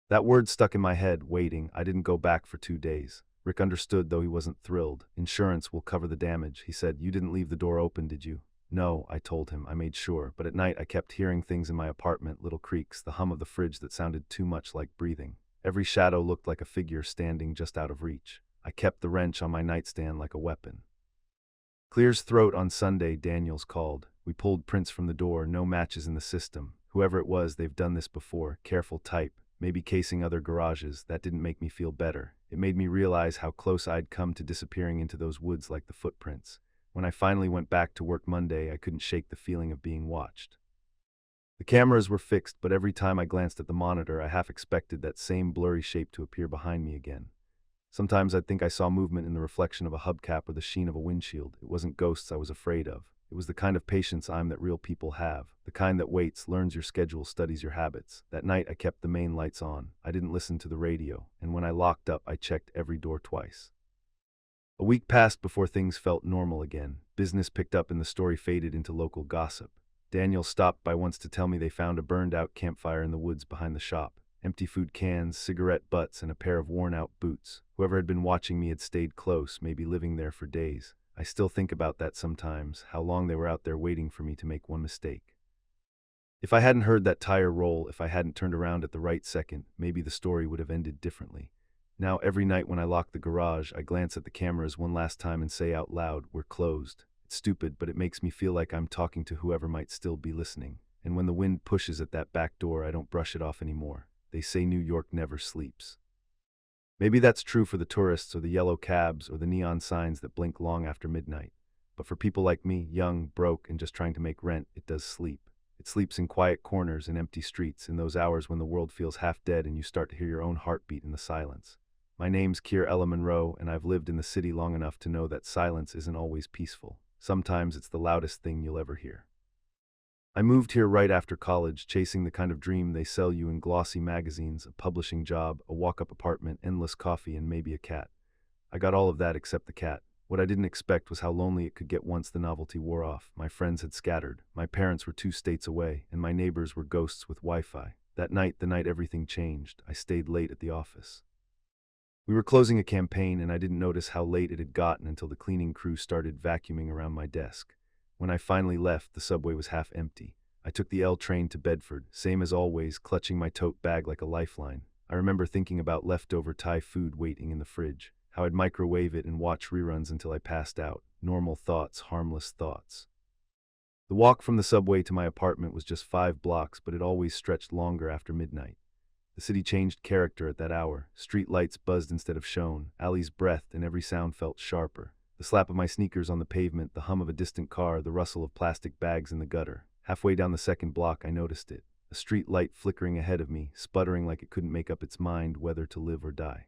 That word stuck in my head, waiting. I didn't go back for 2 days. Rick understood, though he wasn't thrilled. "Insurance will cover the damage," he said. "You didn't leave the door open, did you?" "No," I told him. I made sure. But at night I kept hearing things in my apartment, little creaks, the hum of the fridge that sounded too much like breathing. Every shadow looked like a figure standing just out of reach. I kept the wrench on my nightstand like a weapon. "Clears throat on Sunday," Daniels called. We pulled prints from the door, no matches in the system. Whoever it was, they've done this before. Careful type. Maybe casing other garages. That didn't make me feel better. It made me realize how close I'd come to disappearing into those woods like the footprints. When I finally went back to work Monday, I couldn't shake the feeling of being watched. The cameras were fixed, but every time I glanced at the monitor, I half expected that same blurry shape to appear behind me again. Sometimes I'd think I saw movement in the reflection of a hubcap or the sheen of a windshield. It wasn't ghosts I was afraid of. It was the kind of patience that real people have, the kind that waits, learns your schedule, studies your habits. That night I kept the main lights on. I didn't listen to the radio, and when I locked up, I checked every door twice. A week passed before things felt normal again. Business picked up and the story faded into local gossip. Daniel stopped by once to tell me they found a burned-out campfire in the woods behind the shop. Empty food cans, cigarette butts, and a pair of worn-out boots. Whoever had been watching me had stayed close, maybe living there for days. I still think about that sometimes, how long they were out there waiting for me to make one mistake. If I hadn't heard that tire roll, if I hadn't turned around at the right second, maybe the story would have ended differently. Now, every night when I lock the garage, I glance at the cameras one last time and say out loud, "We're closed." It's stupid, but it makes me feel like I'm talking to whoever might still be listening. And when the wind pushes at that back door, I don't brush it off anymore. They say New York never sleeps. Maybe that's true for the tourists or the yellow cabs or the neon signs that blink long after midnight. But for people like me, young, broke, and just trying to make rent, it does sleep. It sleeps in quiet corners and empty streets, in those hours when the world feels half dead and you start to hear your own heartbeat in the silence. My name's Keir Ella Monroe, and I've lived in the city long enough to know that silence isn't always peaceful. Sometimes it's the loudest thing you'll ever hear. I moved here right after college, chasing the kind of dream they sell you in glossy magazines, a publishing job, a walk-up apartment, endless coffee, and maybe a cat. I got all of that except the cat. What I didn't expect was how lonely it could get once the novelty wore off. My friends had scattered, my parents were 2 states away, and my neighbors were ghosts with Wi-Fi. That night, the night everything changed, I stayed late at the office. We were closing a campaign, and I didn't notice how late it had gotten until the cleaning crew started vacuuming around my desk. When I finally left, the subway was half empty. I took the L train to Bedford, same as always, clutching my tote bag like a lifeline. I remember thinking about leftover Thai food waiting in the fridge, how I'd microwave it and watch reruns until I passed out. Normal thoughts, harmless thoughts. The walk from the subway to my apartment was just 5 blocks, but it always stretched longer after midnight. The city changed character at that hour. Street lights buzzed instead of shone. Alleys breathed, and every sound felt sharper. The slap of my sneakers on the pavement, the hum of a distant car, the rustle of plastic bags in the gutter. Halfway down the second block, I noticed it. A street light flickering ahead of me, sputtering like it couldn't make up its mind whether to live or die.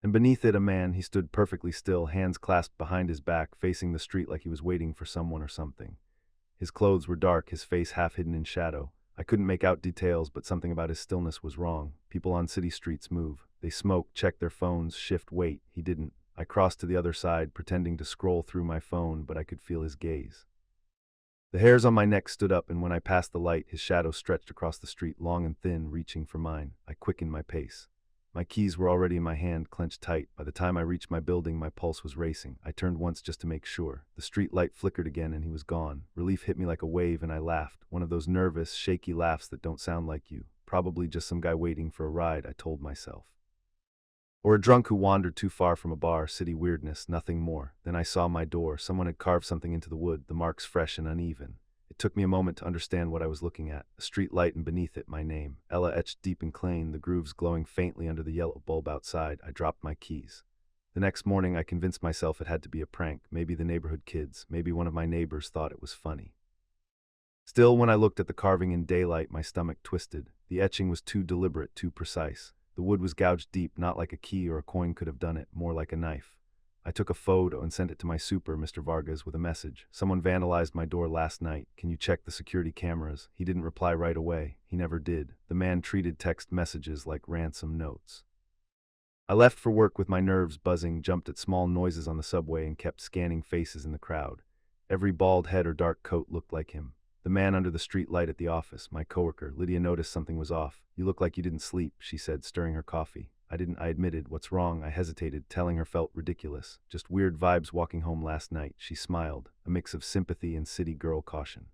And beneath it, a man. He stood perfectly still, hands clasped behind his back, facing the street like he was waiting for someone or something. His clothes were dark, his face half hidden in shadow. I couldn't make out details, but something about his stillness was wrong. People on city streets move. They smoke, check their phones, shift weight. He didn't. I crossed to the other side, pretending to scroll through my phone, but I could feel his gaze. The hairs on my neck stood up, and when I passed the light, his shadow stretched across the street, long and thin, reaching for mine. I quickened my pace. My keys were already in my hand, clenched tight. By the time I reached my building, my pulse was racing. I turned once just to make sure. The street light flickered again, and he was gone. Relief hit me like a wave, and I laughed. One of those nervous, shaky laughs that don't sound like you. Probably just some guy waiting for a ride, I told myself. Or a drunk who wandered too far from a bar, city weirdness, nothing more. Then I saw my door. Someone had carved something into the wood, the marks fresh and uneven. It took me a moment to understand what I was looking at. A street light, and beneath it, my name. Ella etched deep and plain, the grooves glowing faintly under the yellow bulb outside. I dropped my keys. The next morning, I convinced myself it had to be a prank. Maybe the neighborhood kids, maybe one of my neighbors thought it was funny. Still, when I looked at the carving in daylight, my stomach twisted. The etching was too deliberate, too precise. The wood was gouged deep, not like a key or a coin could have done it, more like a knife. I took a photo and sent it to my super, Mr. Vargas, with a message. Someone vandalized my door last night. Can you check the security cameras? He didn't reply right away. He never did. The man treated text messages like ransom notes. I left for work with my nerves buzzing, jumped at small noises on the subway, and kept scanning faces in the crowd. Every bald head or dark coat looked like him. The man under the street light at the office, my coworker. Lydia noticed something was off. You look like you didn't sleep, she said, stirring her coffee. I didn't, I admitted. What's wrong? I hesitated. Telling her felt ridiculous. Just weird vibes walking home last night. She smiled, a mix of sympathy and city girl caution.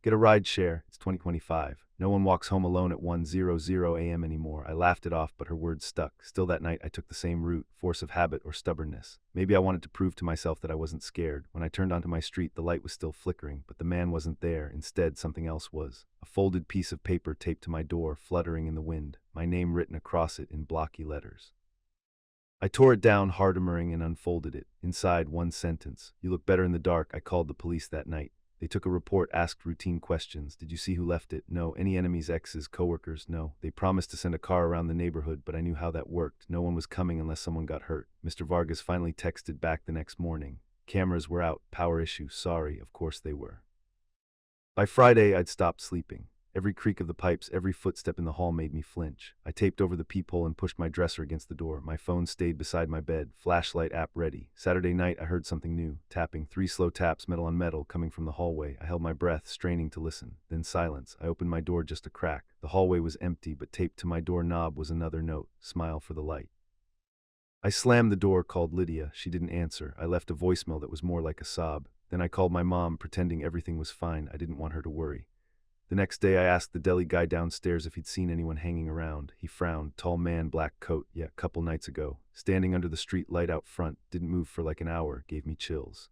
Get a ride share. It's 2025. No one walks home alone at 1:00 a.m. anymore. I laughed it off, but her words stuck. Still that night I took the same route, force of habit or stubbornness. Maybe I wanted to prove to myself that I wasn't scared. When I turned onto my street, the light was still flickering, but the man wasn't there. Instead, something else was. A folded piece of paper taped to my door, fluttering in the wind, my name written across it in blocky letters. I tore it down, hard-emerring, and unfolded it. Inside, one sentence. You look better in the dark. I called the police that night. They took a report, asked routine questions. Did you see who left it? No. Any enemies, exes, coworkers? No. They promised to send a car around the neighborhood, but I knew how that worked. No one was coming unless someone got hurt. Mr. Vargas finally texted back the next morning. Cameras were out. Power issue. Sorry, of course they were. By Friday, I'd stopped sleeping. Every creak of the pipes, every footstep in the hall made me flinch. I taped over the peephole and pushed my dresser against the door. My phone stayed beside my bed, flashlight app ready. Saturday night, I heard something new. Tapping, 3 slow taps, metal on metal, coming from the hallway. I held my breath, straining to listen. Then silence. I opened my door just a crack. The hallway was empty, but taped to my door knob was another note. Smile for the light. I slammed the door, called Lydia. She didn't answer. I left a voicemail that was more like a sob. Then I called my mom, pretending everything was fine. I didn't want her to worry. The next day I asked the deli guy downstairs if he'd seen anyone hanging around. He frowned. Tall man, black coat. Yeah, couple nights ago. Standing under the street light out front. Didn't move for like an hour. Gave me chills.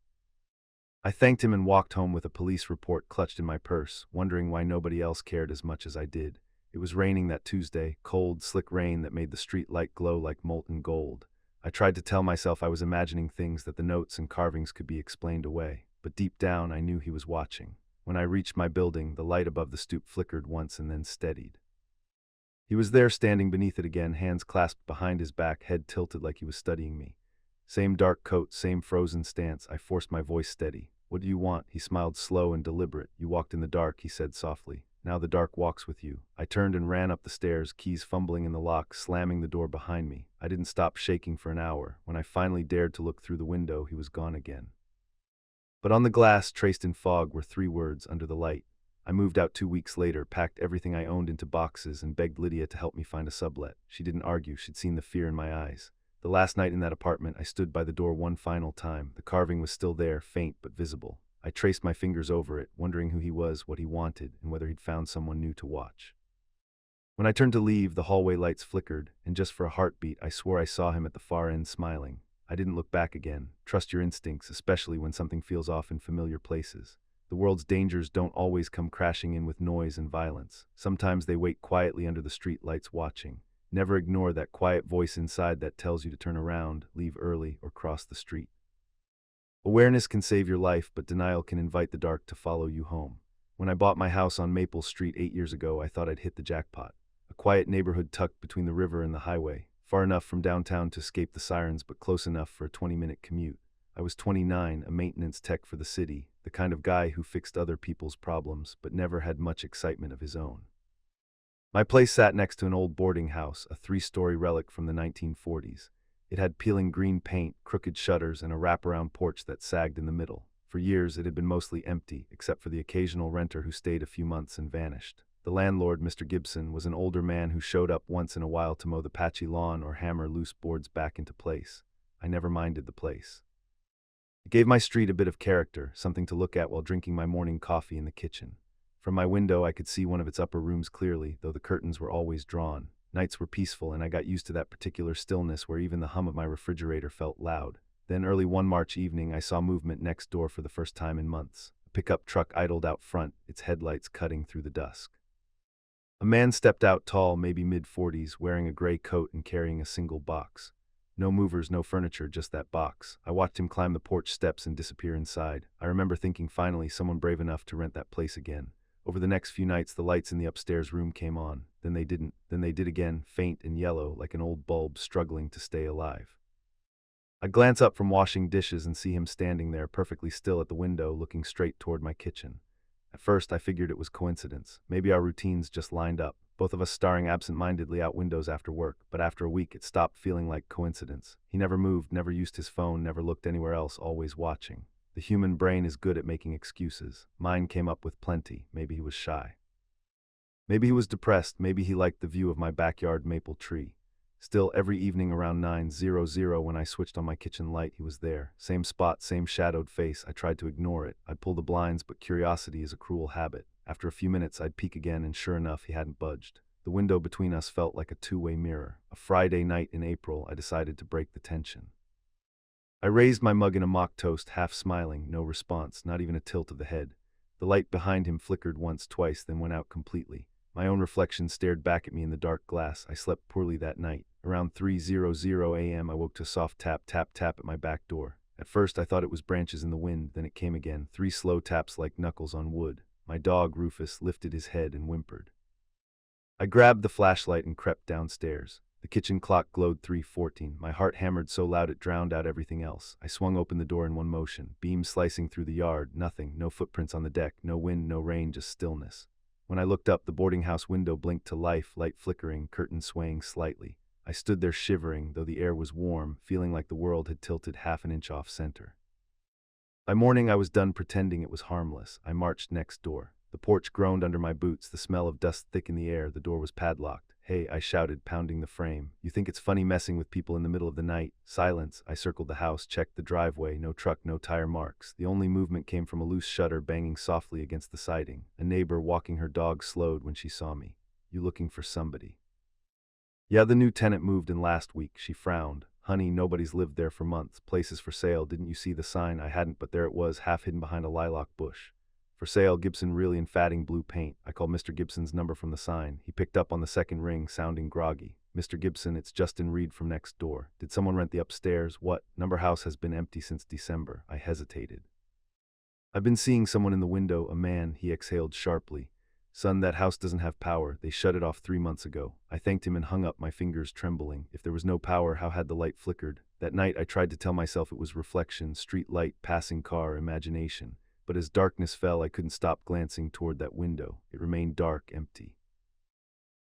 I thanked him and walked home with a police report clutched in my purse, wondering why nobody else cared as much as I did. It was raining that Tuesday, cold, slick rain that made the street light glow like molten gold. I tried to tell myself I was imagining things, that the notes and carvings could be explained away. But deep down I knew he was watching. When I reached my building, the light above the stoop flickered once and then steadied. He was there, standing beneath it again, hands clasped behind his back, head tilted like he was studying me. Same dark coat, same frozen stance. I forced my voice steady. What do you want? He smiled, slow and deliberate. You walked in the dark, he said softly. Now the dark walks with you. I turned and ran up the stairs, keys fumbling in the lock, slamming the door behind me. I didn't stop shaking for an hour. When I finally dared to look through the window, he was gone again. But on the glass, traced in fog, were 3 words: under the light. I moved out 2 weeks later, packed everything I owned into boxes, and begged Lydia to help me find a sublet. She didn't argue. She'd seen the fear in my eyes. The last night in that apartment, I stood by the door one final time. The carving was still there, faint but visible. I traced my fingers over it, wondering who he was, what he wanted, and whether he'd found someone new to watch. When I turned to leave, the hallway lights flickered, and just for a heartbeat, I swore I saw him at the far end smiling. I didn't look back again. Trust your instincts, especially when something feels off in familiar places. The world's dangers don't always come crashing in with noise and violence. Sometimes they wait quietly under the street lights watching. Never ignore that quiet voice inside that tells you to turn around, leave early, or cross the street. Awareness can save your life, but denial can invite the dark to follow you home. When I bought my house on Maple Street 8 years ago, I thought I'd hit the jackpot. A quiet neighborhood tucked between the river and the highway. Far enough from downtown to escape the sirens, but close enough for a 20-minute commute. I was 29, a maintenance tech for the city, the kind of guy who fixed other people's problems, but never had much excitement of his own. My place sat next to an old boarding house, a 3-story relic from the 1940s. It had peeling green paint, crooked shutters, and a wraparound porch that sagged in the middle. For years, it had been mostly empty, except for the occasional renter who stayed a few months and vanished. The landlord, Mr. Gibson, was an older man who showed up once in a while to mow the patchy lawn or hammer loose boards back into place. I never minded the place. It gave my street a bit of character, something to look at while drinking my morning coffee in the kitchen. From my window, I could see one of its upper rooms clearly, though the curtains were always drawn. Nights were peaceful, and I got used to that particular stillness where even the hum of my refrigerator felt loud. Then early one March evening, I saw movement next door for the first time in months. A pickup truck idled out front, its headlights cutting through the dusk. A man stepped out, tall, maybe mid-40s, wearing a gray coat and carrying a single box. No movers, no furniture, just that box. I watched him climb the porch steps and disappear inside. I remember thinking, finally, someone brave enough to rent that place again. Over the next few nights, the lights in the upstairs room came on. Then they didn't. Then they did again, faint and yellow, like an old bulb struggling to stay alive. I glance up from washing dishes and see him standing there, perfectly still at the window, looking straight toward my kitchen. At first, I figured it was coincidence. Maybe our routines just lined up, both of us staring absent-mindedly out windows after work, but after a week it stopped feeling like coincidence. He never moved, never used his phone, never looked anywhere else, always watching. The human brain is good at making excuses. Mine came up with plenty. Maybe he was shy. Maybe he was depressed, maybe he liked the view of my backyard maple tree. Still, every evening around 9:00 when I switched on my kitchen light, he was there. Same spot, same shadowed face. I tried to ignore it. I'd pull the blinds, but curiosity is a cruel habit. After a few minutes, I'd peek again, and sure enough, he hadn't budged. The window between us felt like a two-way mirror. A Friday night in April, I decided to break the tension. I raised my mug in a mock toast, half smiling, no response, not even a tilt of the head. The light behind him flickered once, twice, then went out completely. My own reflection stared back at me in the dark glass. I slept poorly that night. Around 3:00 a.m., I woke to a soft tap, tap, tap at my back door. At first, I thought it was branches in the wind, then it came again, 3 slow taps like knuckles on wood. My dog, Rufus, lifted his head and whimpered. I grabbed the flashlight and crept downstairs. The kitchen clock glowed 3:14. My heart hammered so loud it drowned out everything else. I swung open the door in one motion, beams slicing through the yard, nothing, no footprints on the deck, no wind, no rain, just stillness. When I looked up, the boarding house window blinked to life, light flickering, curtains swaying slightly. I stood there shivering, though the air was warm, feeling like the world had tilted half an inch off center. By morning, I was done pretending it was harmless. I marched next door. The porch groaned under my boots, the smell of dust thick in the air, the door was padlocked. "Hey," I shouted, pounding the frame. "You think it's funny messing with people in the middle of the night?" Silence. I circled the house, checked the driveway, no truck, no tire marks. The only movement came from a loose shutter banging softly against the siding. A neighbor walking her dog slowed when she saw me. "You looking for somebody?" "Yeah, the new tenant moved in last week." She frowned. "Honey, nobody's lived there for months. Places for sale. Didn't you see the sign?" I hadn't, but there it was, half hidden behind a lilac bush. "For sale, Gibson, really inflating blue paint." I called Mr. Gibson's number from the sign. He picked up on the second ring, sounding groggy. "Mr. Gibson, it's Justin Reed from next door. Did someone rent the upstairs?" "What? Number house has been empty since December." I hesitated. "I've been seeing someone in the window, a man," he exhaled sharply. "Son, that house doesn't have power. They shut it off 3 months ago." I thanked him and hung up, my fingers trembling. If there was no power, how had the light flickered? That night I tried to tell myself it was reflection, street light, passing car, imagination. But as darkness fell, I couldn't stop glancing toward that window. It remained dark, empty.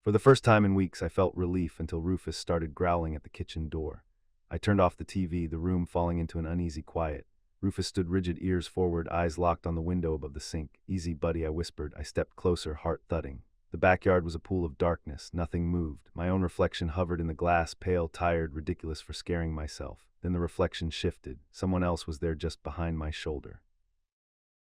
For the first time in weeks, I felt relief until Rufus started growling at the kitchen door. I turned off the TV, the room falling into an uneasy quiet. Rufus stood rigid, ears forward, eyes locked on the window above the sink. "Easy, buddy," I whispered. I stepped closer, heart thudding. The backyard was a pool of darkness. Nothing moved. My own reflection hovered in the glass, pale, tired, ridiculous for scaring myself. Then the reflection shifted. Someone else was there just behind my shoulder.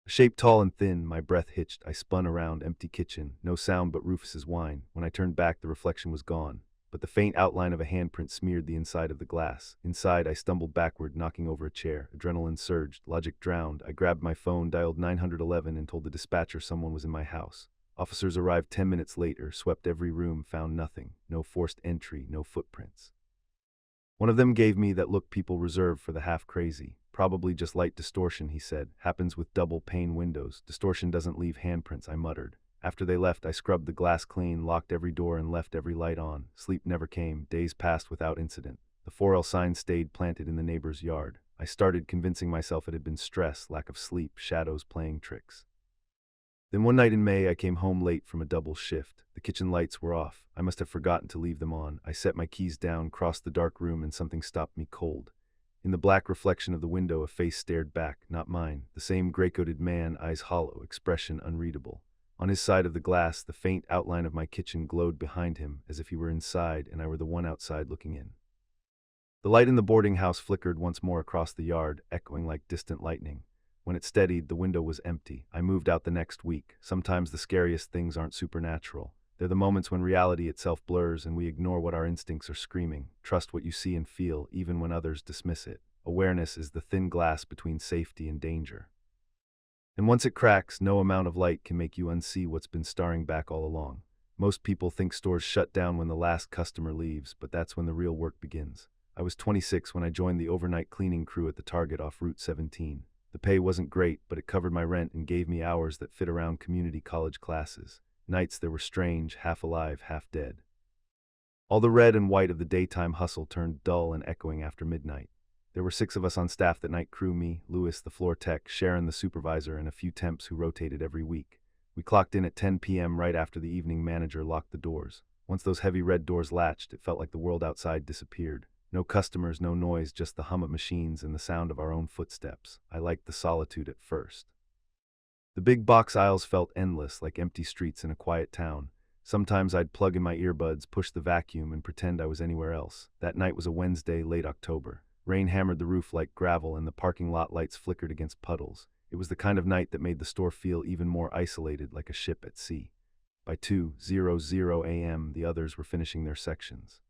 A shape tall and thin, my breath hitched. I spun around, empty kitchen, no sound but Rufus's whine. When I turned back, the reflection was gone, but the faint outline of a handprint smeared the inside of the glass. Inside, I stumbled backward, knocking over a chair. Adrenaline surged, logic drowned. I grabbed my phone, dialed 911, and told the dispatcher someone was in my house. Officers arrived 10 minutes later, swept every room, found nothing. No forced entry, no footprints. One of them gave me that look people reserve for the half-crazy. "Probably just light distortion," he said. "Happens with double-pane windows. Distortion doesn't leave handprints," I muttered. After they left, I scrubbed the glass clean, locked every door, and left every light on. Sleep never came. Days passed without incident. The 4L sign stayed planted in the neighbor's yard. I started convincing myself it had been stress, lack of sleep, shadows playing tricks. Then one night in May, I came home late from a double shift. The kitchen lights were off. I must have forgotten to leave them on. I set my keys down, crossed the dark room, and something stopped me cold. In the black reflection of the window, a face stared back, not mine. The same gray-coated man, eyes hollow, expression unreadable. On his side of the glass, the faint outline of my kitchen glowed behind him, as if he were inside and I were the one outside looking in. The light in the boarding house flickered once more across the yard, echoing like distant lightning. When it steadied, the window was empty. I moved out the next week. Sometimes the scariest things aren't supernatural. They're the moments when reality itself blurs and we ignore what our instincts are screaming. Trust what you see and feel, even when others dismiss it. Awareness is the thin glass between safety and danger. And once it cracks, no amount of light can make you unsee what's been staring back all along. Most people think stores shut down when the last customer leaves, but that's when the real work begins. I was 26 when I joined the overnight cleaning crew at the Target off Route 17. The pay wasn't great, but it covered my rent and gave me hours that fit around community college classes. Nights that were strange, half alive, half dead. All the red and white of the daytime hustle turned dull and echoing after midnight. There were 6 of us on staff that night crew: me, Lewis, the floor tech, Sharon, the supervisor, and a few temps who rotated every week. We clocked in at 10 p.m. right after the evening manager locked the doors. Once those heavy red doors latched, it felt like the world outside disappeared. No customers, no noise, just the hum of machines and the sound of our own footsteps. I liked the solitude at first. The big box aisles felt endless, like empty streets in a quiet town. Sometimes I'd plug in my earbuds, push the vacuum, and pretend I was anywhere else. That night was a Wednesday, late October. Rain hammered the roof like gravel, and the parking lot lights flickered against puddles. It was the kind of night that made the store feel even more isolated, like a ship at sea. By 2:00 a.m., the others were finishing their sections.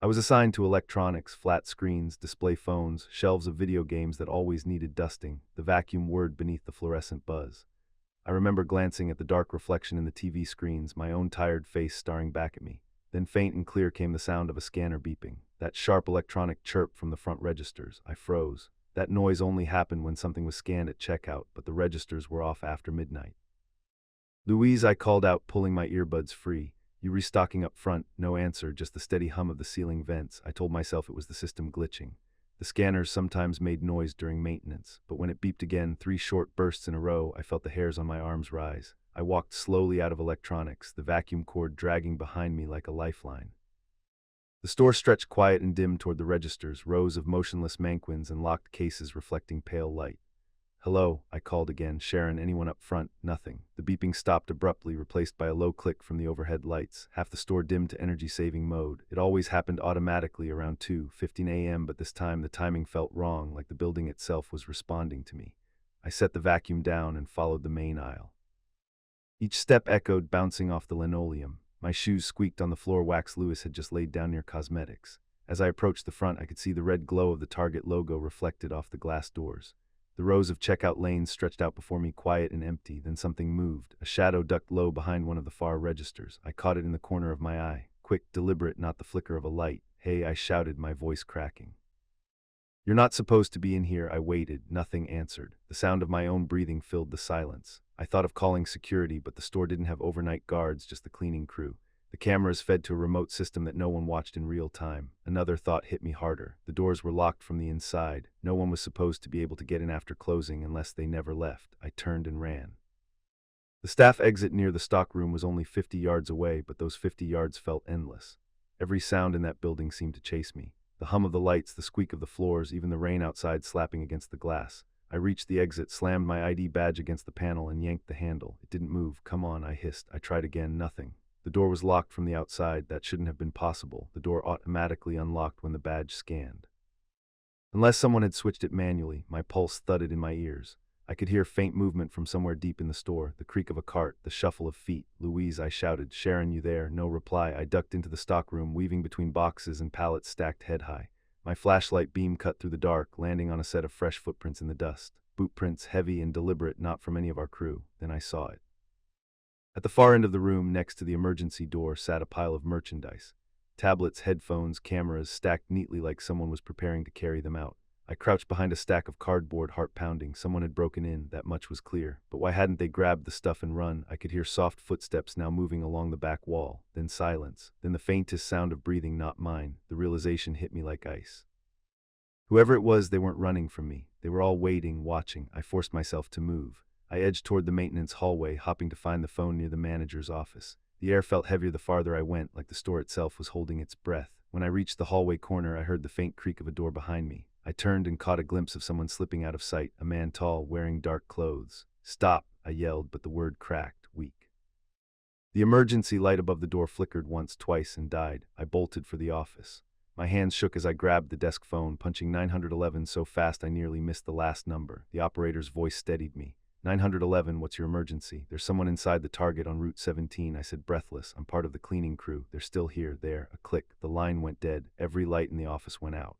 I was assigned to electronics, flat screens, display phones, shelves of video games that always needed dusting, the vacuum whirred beneath the fluorescent buzz. I remember glancing at the dark reflection in the TV screens, my own tired face staring back at me. Then faint and clear came the sound of a scanner beeping, that sharp electronic chirp from the front registers. I froze. That noise only happened when something was scanned at checkout, but the registers were off after midnight. "Louise," I called out, pulling my earbuds free. "You restocking up front?" No answer, just the steady hum of the ceiling vents. I told myself it was the system glitching. The scanners sometimes made noise during maintenance, but when it beeped again, 3 short bursts in a row, I felt the hairs on my arms rise. I walked slowly out of electronics, the vacuum cord dragging behind me like a lifeline. The store stretched quiet and dim toward the registers, rows of motionless mannequins and locked cases reflecting pale light. "Hello," I called again. "Sharon, anyone up front?" Nothing. The beeping stopped abruptly, replaced by a low click from the overhead lights. Half the store dimmed to energy-saving mode. It always happened automatically around 2:15 a.m., but this time the timing felt wrong, like the building itself was responding to me. I set the vacuum down and followed the main aisle. Each step echoed, bouncing off the linoleum. My shoes squeaked on the floor Wax Lewis had just laid down near cosmetics. As I approached the front, I could see the red glow of the Target logo reflected off the glass doors. The rows of checkout lanes stretched out before me, quiet and empty. Then something moved. A shadow ducked low behind one of the far registers. I caught it in the corner of my eye. Quick, deliberate, not the flicker of a light. "Hey," I shouted, my voice cracking. "You're not supposed to be in here." I waited. Nothing answered. The sound of my own breathing filled the silence. I thought of calling security, but the store didn't have overnight guards, just the cleaning crew. The cameras fed to a remote system that no one watched in real time. Another thought hit me harder. The doors were locked from the inside. No one was supposed to be able to get in after closing unless they never left. I turned and ran. The staff exit near the stockroom was only 50 yards away, but those 50 yards felt endless. Every sound in that building seemed to chase me. The hum of the lights, the squeak of the floors, even the rain outside slapping against the glass. I reached the exit, slammed my ID badge against the panel, and yanked the handle. It didn't move. "Come on," I hissed. I tried again. Nothing. The door was locked from the outside. That shouldn't have been possible. The door automatically unlocked when the badge scanned. Unless someone had switched it manually. My pulse thudded in my ears. I could hear faint movement from somewhere deep in the store, the creak of a cart, the shuffle of feet. "Louise," I shouted. "Sharon, you there?" No reply. I ducked into the stockroom, weaving between boxes and pallets stacked head-high. My flashlight beam cut through the dark, landing on a set of fresh footprints in the dust. Boot prints, heavy and deliberate, not from any of our crew. Then I saw it. At the far end of the room, next to the emergency door, sat a pile of merchandise. Tablets, headphones, cameras, stacked neatly like someone was preparing to carry them out. I crouched behind a stack of cardboard, heart pounding. Someone had broken in, that much was clear. But why hadn't they grabbed the stuff and run? I could hear soft footsteps now moving along the back wall. Then silence. Then the faintest sound of breathing, not mine. The realization hit me like ice. Whoever it was, they weren't running from me. They were all waiting, watching. I forced myself to move. I edged toward the maintenance hallway, hopping to find the phone near the manager's office. The air felt heavier the farther I went, like the store itself was holding its breath. When I reached the hallway corner, I heard the faint creak of a door behind me. I turned and caught a glimpse of someone slipping out of sight, a man tall, wearing dark clothes. "Stop," I yelled, but the word cracked, weak. The emergency light above the door flickered once, twice, and died. I bolted for the office. My hands shook as I grabbed the desk phone, punching 911 so fast I nearly missed the last number. The operator's voice steadied me. 911, what's your emergency? There's someone inside the Target on Route 17, I said, breathless. I'm part of the cleaning crew. They're still here. There. A click. The line went dead. Every light in the office went out.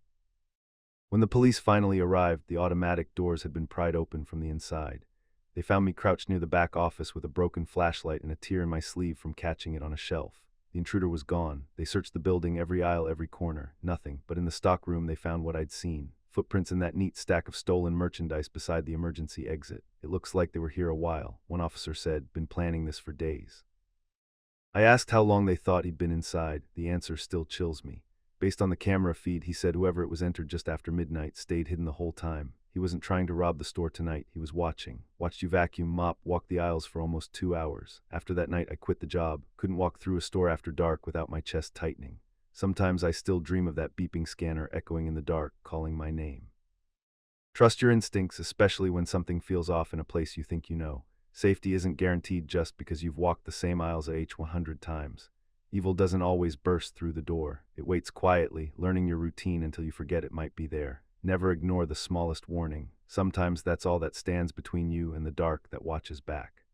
When the police finally arrived, the automatic doors had been pried open from the inside. They found me crouched near the back office with a broken flashlight and a tear in my sleeve from catching it on a shelf. The intruder was gone. They searched the building, every aisle, every corner. Nothing. But in the stockroom, they found what I'd seen. Footprints in that neat stack of stolen merchandise beside the emergency exit. It looks like they were here a while. One officer said, been planning this for days. I asked how long they thought he'd been inside. The answer still chills me. Based on the camera feed, he said whoever it was entered just after midnight, stayed hidden the whole time. He wasn't trying to rob the store tonight. He was watching. Watched you vacuum, mop, walk the aisles for almost 2 hours. After that night, I quit the job. Couldn't walk through a store after dark without my chest tightening. Sometimes I still dream of that beeping scanner echoing in the dark, calling my name. Trust your instincts, especially when something feels off in a place you think you know. Safety isn't guaranteed just because you've walked the same aisles 100 times. Evil doesn't always burst through the door. It waits quietly, learning your routine until you forget it might be there. Never ignore the smallest warning. Sometimes that's all that stands between you and the dark that watches back.